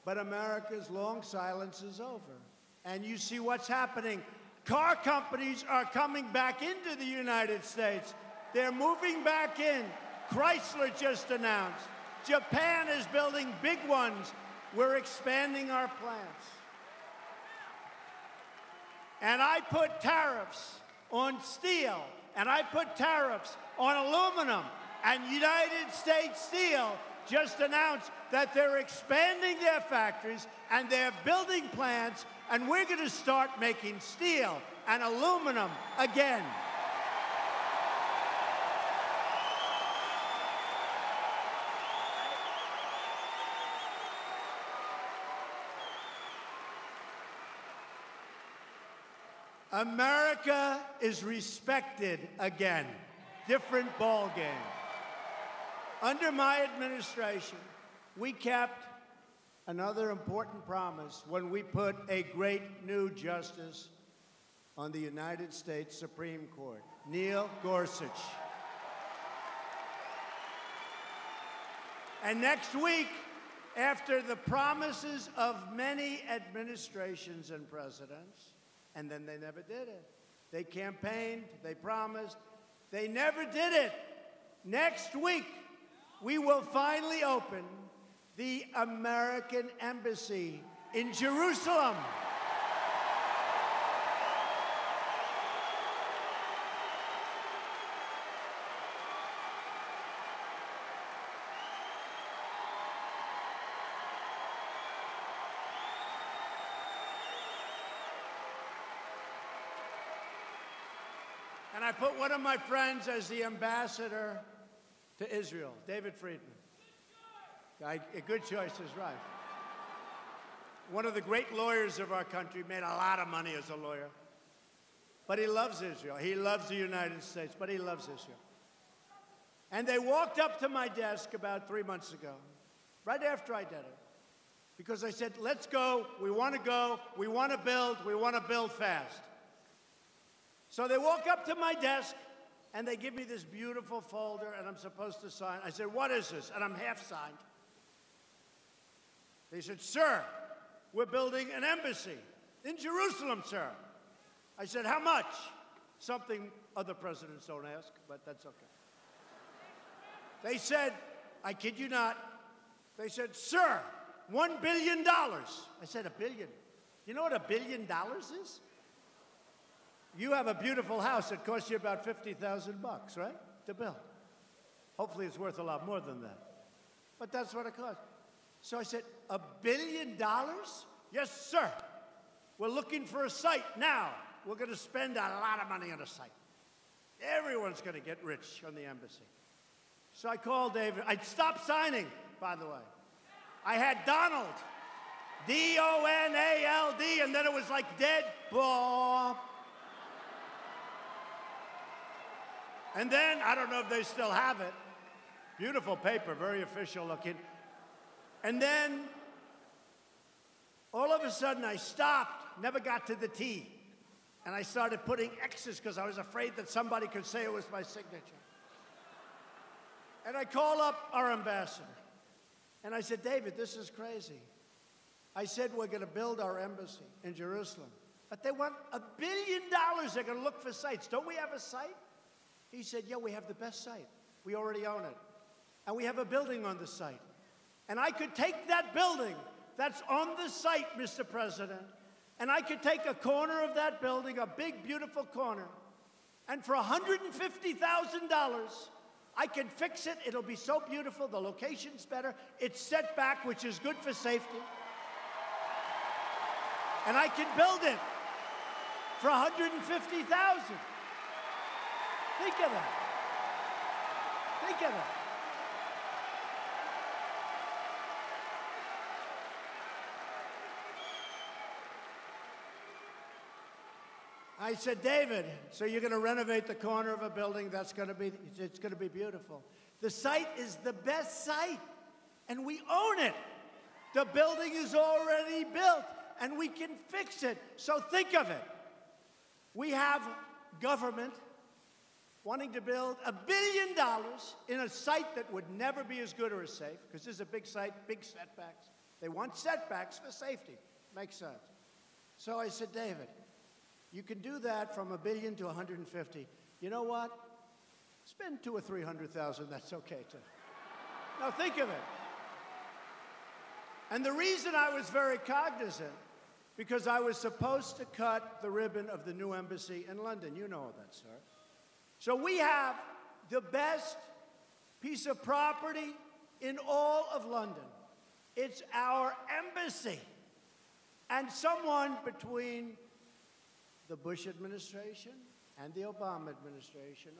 But America's long silence is over. And you see what's happening. Car companies are coming back into the United States. They're moving back in. Chrysler just announced. Japan is building big ones. We're expanding our plants. And I put tariffs on steel, and I put tariffs on aluminum. And United States Steel just announced that they're expanding their factories and they're building plants, and we're going to start making steel and aluminum again. America is respected again. Different ball game. Under my administration, we kept another important promise when we put a great new justice on the United States Supreme Court, Neil Gorsuch. And next week, after the promises of many administrations and presidents, and then they never did it. They campaigned, they promised, they never did it. Next week, we will finally open the American Embassy in Jerusalem. And I put one of my friends as the ambassador to Israel, David Friedman. A good choice is right. One of the great lawyers of our country, made a lot of money as a lawyer. But he loves Israel. He loves the United States, but he loves Israel. And they walked up to my desk about 3 months ago, right after I did it, because I said, let's go, we want to build fast. So they walk up to my desk, and they give me this beautiful folder, and I'm supposed to sign. I said, what is this? And I'm half signed. They said, sir, we're building an embassy in Jerusalem, sir. I said, how much? Something other presidents don't ask, but that's okay. They said, I kid you not, they said, sir, $1 billion. I said, $1 billion? You know what $1 billion is? You have a beautiful house that costs you about $50,000, right, to build. Hopefully it's worth a lot more than that. But that's what it costs. So I said, $1 billion? Yes, sir. We're looking for a site now. We're going to spend a lot of money on a site. Everyone's going to get rich on the embassy. So I called David. I'd stopped signing, by the way. I had Donald, D-O-N-A-L-D, and then it was like dead. Blah. And then, I don't know if they still have it. Beautiful paper, very official looking. And then, all of a sudden, I stopped, never got to the T. And I started putting X's because I was afraid that somebody could say it was my signature. And I call up our ambassador. And I said, David, this is crazy. I said, we're going to build our embassy in Jerusalem. But they want $1 billion. They're going to look for sites. Don't we have a site? He said, yeah, we have the best site. We already own it. And we have a building on the site. And I could take that building that's on the site, Mr. President, and I could take a corner of that building, a big, beautiful corner, and for $150,000, I can fix it. It'll be so beautiful. The location's better. It's set back, which is good for safety. And I can build it for $150,000. Think of that. Think of it. I said, David, so you're going to renovate the corner of a building it's going to be beautiful. The site is the best site, and we own it. The building is already built, and we can fix it. So think of it. We have government wanting to build $1 billion in a site that would never be as good or as safe, because this is a big site, big setbacks. They want setbacks for safety. Makes sense. So I said, David, you can do that from $1 billion to 150. You know what? Spend $200,000 or $300,000. That's okay too. Now think of it. And the reason I was very cognizant, because I was supposed to cut the ribbon of the new embassy in London. You know that, sir. So we have the best piece of property in all of London. It's our embassy. And someone between the Bush administration and the Obama administration.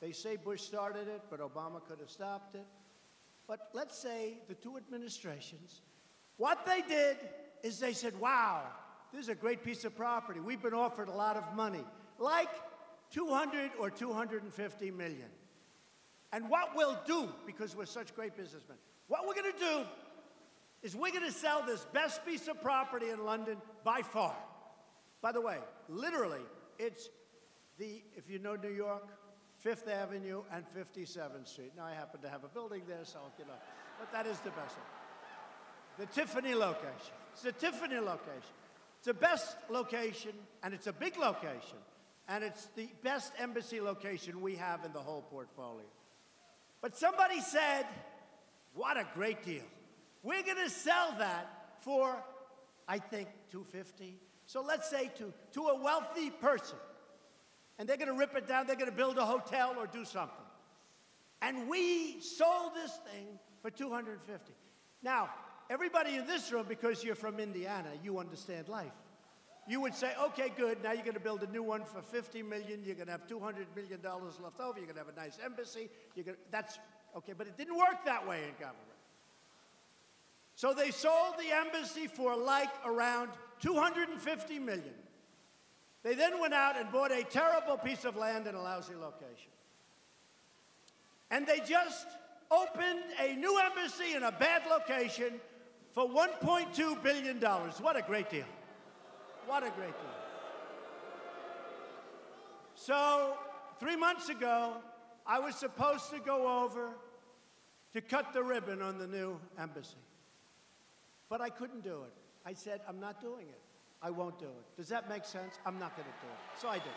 They say Bush started it, but Obama could have stopped it. But let's say the two administrations, what they did is they said, wow, this is a great piece of property. We've been offered a lot of money, like 200 or 250 million. And what we'll do, because we're such great businessmen, what we're going to do is we're going to sell this best piece of property in London by far. By the way, literally, it's if you know New York, 5th Avenue and 57th Street. Now, I happen to have a building there, so, but that is the best one. The Tiffany location. It's the Tiffany location. It's the best location, and it's a big location, and it's the best embassy location we have in the whole portfolio. But somebody said, what a great deal. We're going to sell that for, I think, $250. So let's say to a wealthy person, and they're going to rip it down, they're going to build a hotel or do something. And we sold this thing for $250. Now, everybody in this room, because you're from Indiana, you understand life. you would say, okay, good, now you're going to build a new one for $50 million, you're going to have $200 million left over, you're going to have a nice embassy, that's, okay, but it didn't work that way in government. So they sold the embassy for like around $250 million. They then went out and bought a terrible piece of land in a lousy location. And they just opened a new embassy in a bad location for $1.2 billion. What a great deal. What a great deal. So 3 months ago, I was supposed to go over to cut the ribbon on the new embassy. But I couldn't do it. I said, I'm not doing it. I won't do it. Does that make sense? I'm not going to do it. So I did.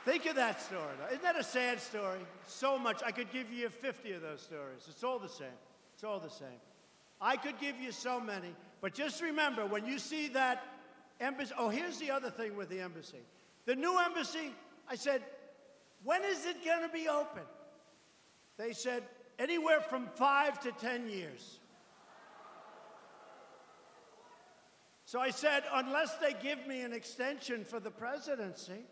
Think of that story. Isn't that a sad story? So much. I could give you 50 of those stories. It's all the same. It's all the same. I could give you so many. But just remember, when you see that embassy, oh, here's the other thing with the embassy. The new embassy, I said, when is it going to be open? They said, anywhere from 5 to 10 years. So I said, unless they give me an extension for the presidency.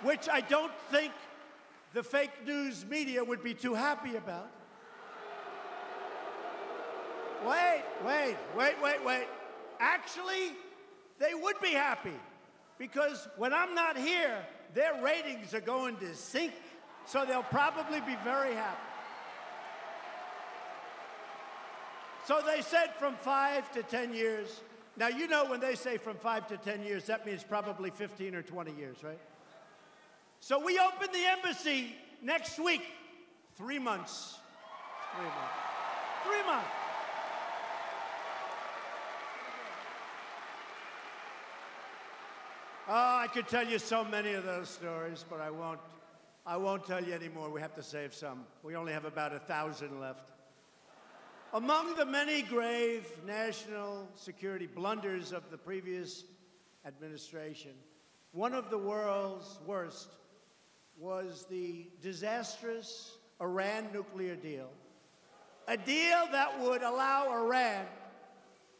Which I don't think the fake news media would be too happy about. Wait. Actually, they would be happy, because when I'm not here, their ratings are going to sink, so they'll probably be very happy. So they said from 5 to 10 years. Now, you know when they say from 5 to 10 years, that means probably 15 or 20 years, right? So we open the embassy next week. 3 months. 3 months. 3 months. Oh, I could tell you so many of those stories, but I won't tell you anymore. We have to save some. We only have about 1,000 left. Among the many grave national security blunders of the previous administration, one of the world's worst was the disastrous Iran nuclear deal. A deal that would allow Iran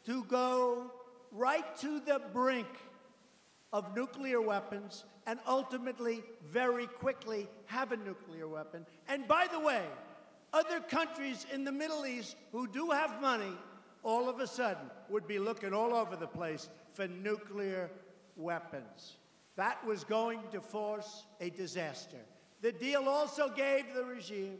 to go right to the brink of nuclear weapons and ultimately, very quickly, have a nuclear weapon. And by the way, other countries in the Middle East who do have money, all of a sudden, would be looking all over the place for nuclear weapons. That was going to force a disaster. The deal also gave the regime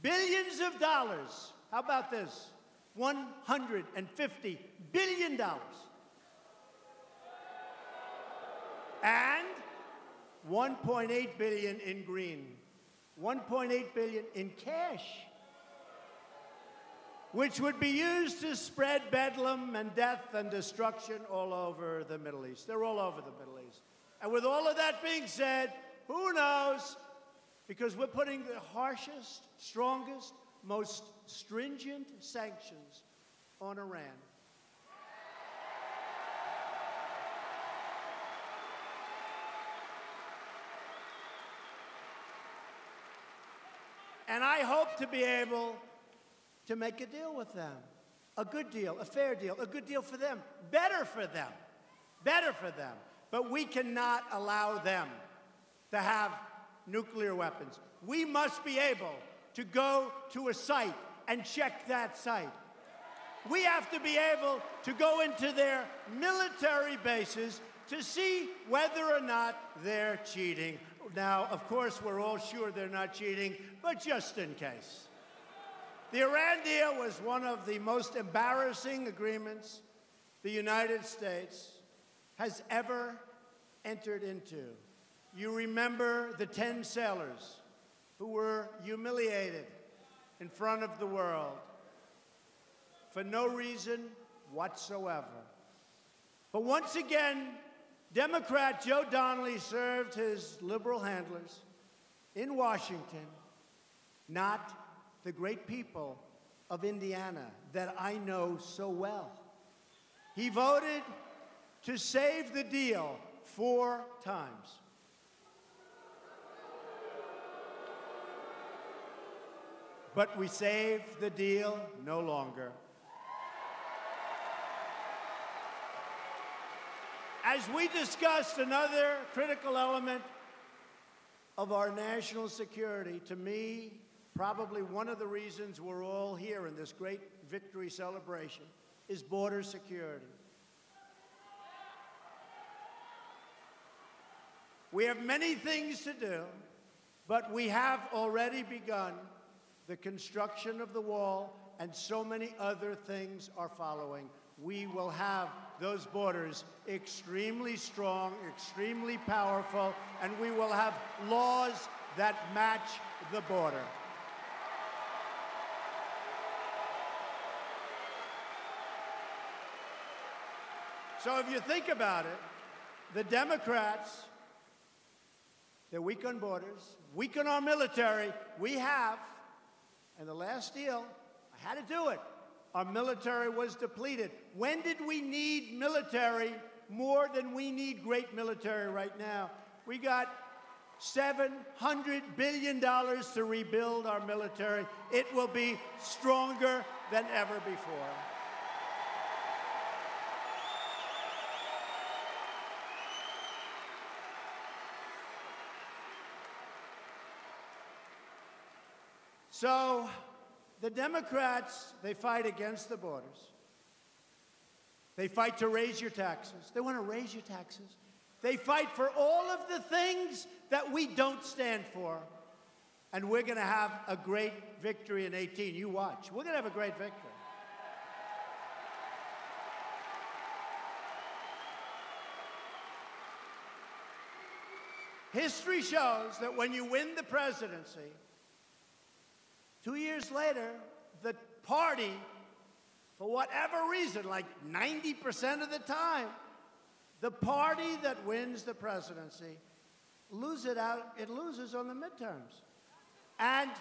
billions of dollars. How about this? $150 billion. And $1.8 billion in green. $1.8 billion in cash, which would be used to spread bedlam and death and destruction all over the Middle East. They're all over the Middle East. And with all of that being said, who knows? Because we're putting the harshest, strongest, most stringent sanctions on Iran. And I hope to be able to make a deal with them. A good deal, a fair deal, a good deal for them, better for them, better for them. But we cannot allow them to have nuclear weapons. We must be able to go to a site and check that site. We have to be able to go into their military bases to see whether or not they're cheating. Now, of course, we're all sure they're not cheating, but just in case. The Iran deal was one of the most embarrassing agreements the United States has ever entered into. You remember the 10 sailors who were humiliated in front of the world for no reason whatsoever. But once again, Democrat Joe Donnelly served his liberal handlers in Washington, not the great people of Indiana that I know so well. He voted to save the deal 4 times. But we saved the deal no longer. As we discussed another critical element of our national security, to me, probably one of the reasons we're all here in this great victory celebration is border security. We have many things to do, but we have already begun the construction of the wall, and so many other things are following. We will have those borders extremely strong, extremely powerful, and we will have laws that match the border. So if you think about it, the Democrats, they're weak on borders, weak on our military. We have, and the last deal, I had to do it. Our military was depleted. When did we need military more than we need great military right now? We got $700 billion to rebuild our military. It will be stronger than ever before. So the Democrats, they fight against the borders. They fight to raise your taxes. They want to raise your taxes. They fight for all of the things that we don't stand for. And we're going to have a great victory in 18. You watch. We're going to have a great victory. History shows that when you win the presidency, 2 years later, the party, for whatever reason, like 90% of the time, the party that wins the presidency loses on the midterms. And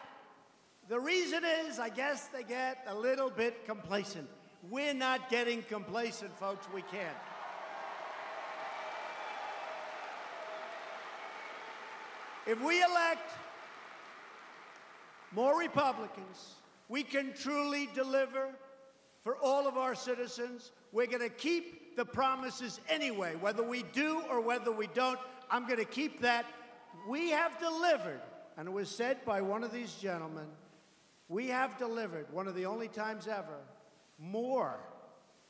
the reason is, I guess they get a little bit complacent. We're not getting complacent, folks. We can't. If we elect more Republicans, we can truly deliver for all of our citizens. We're going to keep the promises anyway, whether we do or whether we don't. I'm going to keep that. We have delivered, and it was said by one of these gentlemen, we have delivered, one of the only times ever, more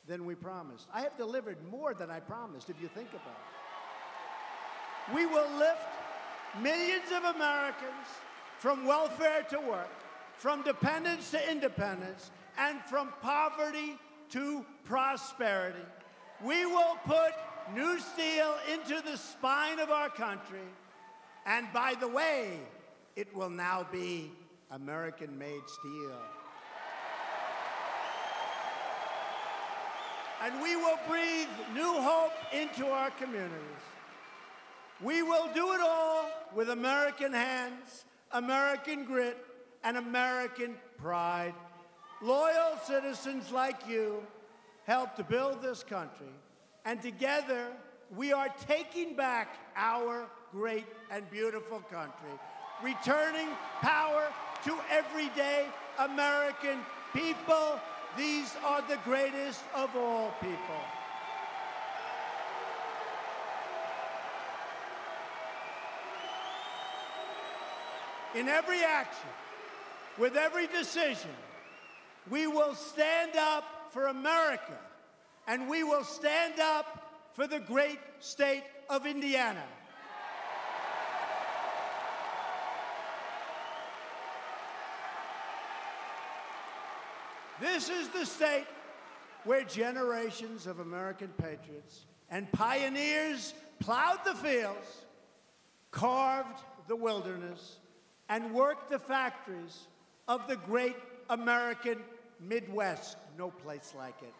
than we promised. I have delivered more than I promised, if you think about it. We will lift millions of Americans from welfare to work, from dependence to independence, and from poverty to prosperity. We will put new steel into the spine of our country, and by the way, it will now be American-made steel. And we will breathe new hope into our communities. We will do it all with American hands, American grit, and American pride. Loyal citizens like you helped to build this country, and together we are taking back our great and beautiful country, returning power to everyday American people. These are the greatest of all people. In every action, with every decision, we will stand up for America, and we will stand up for the great state of Indiana. This is the state where generations of American patriots and pioneers plowed the fields, carved the wilderness, and worked the factories of the great American Midwest. No place like it.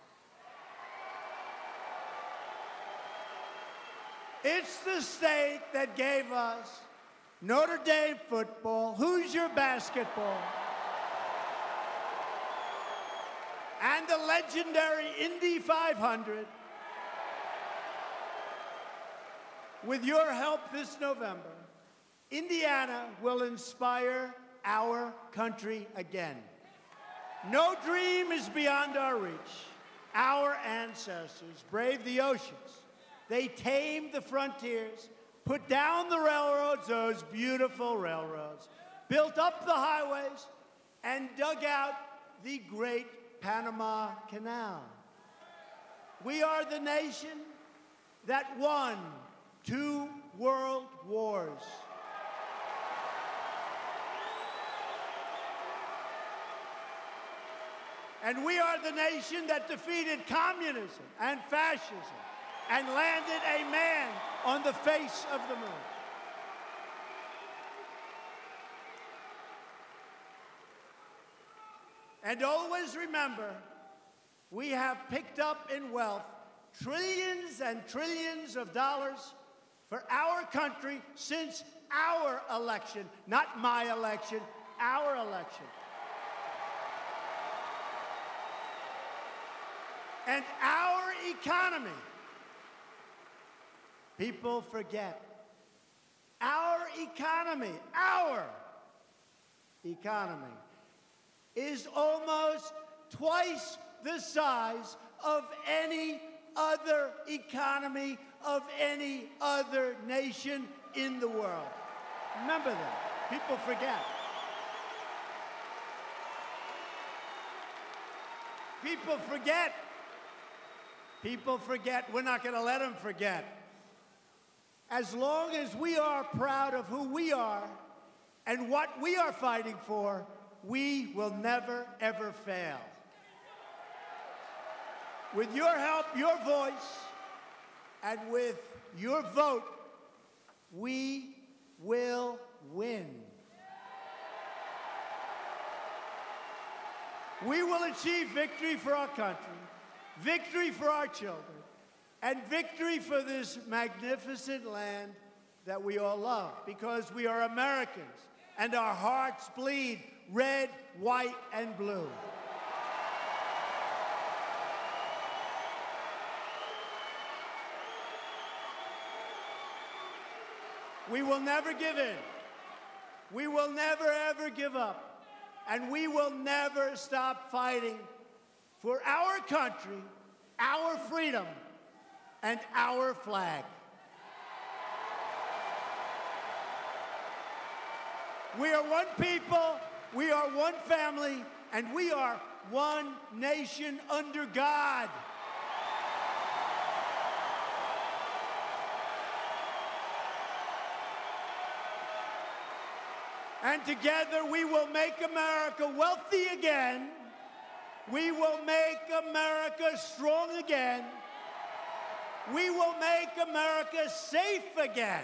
It's the state that gave us Notre Dame football, Hoosier basketball, and the legendary Indy 500. With your help this November, Indiana will inspire our country again. No dream is beyond our reach. Our ancestors braved the oceans. They tamed the frontiers, put down the railroads, those beautiful railroads, built up the highways, and dug out the great Panama Canal. We are the nation that won 2 world wars. And we are the nation that defeated communism and fascism and landed a man on the face of the moon. And always remember, we have picked up in wealth trillions and trillions of dollars for our country since our election, not my election, our election. And our economy, people forget, our economy is almost twice the size of any other economy of any other nation in the world. Remember that. People forget. People forget. People forget. We're not going to let them forget. As long as we are proud of who we are and what we are fighting for, we will never, ever fail. With your help, your voice, and with your vote, we will win. We will achieve victory for our country, victory for our children, and victory for this magnificent land that we all love, because we are Americans, and our hearts bleed red, white, and blue. We will never give in. We will never, ever give up. And we will never stop fighting for our country, our freedom, and our flag. We are one people, we are one family, and we are one nation under God. And together we will make America wealthy again. We will make America strong again. We will make America safe again.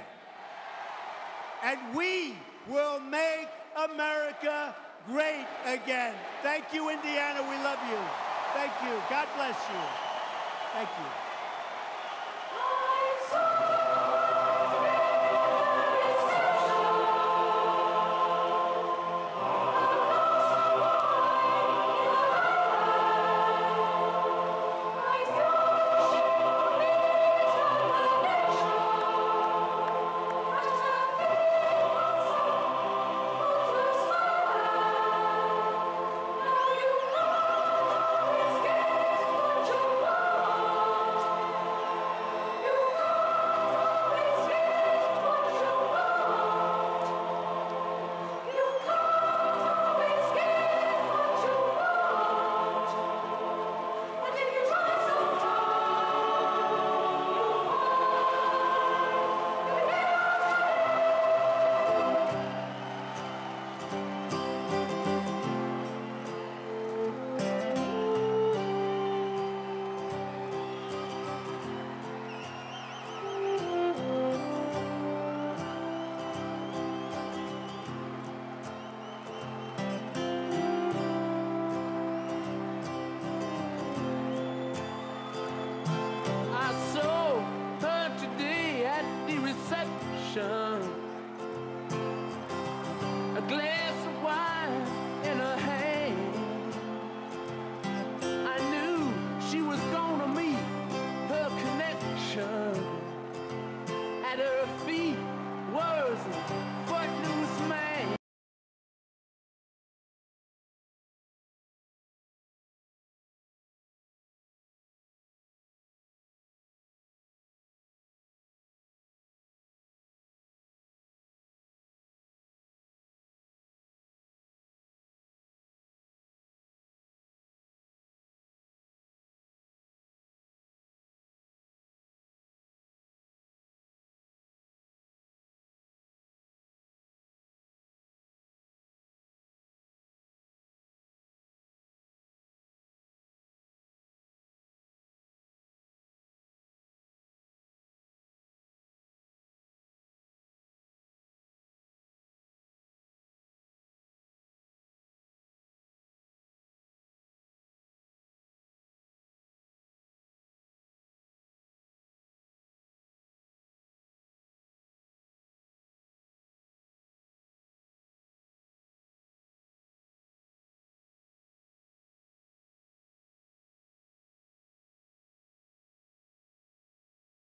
And we will make America great again. Thank you, Indiana. We love you. Thank you. God bless you. Thank you.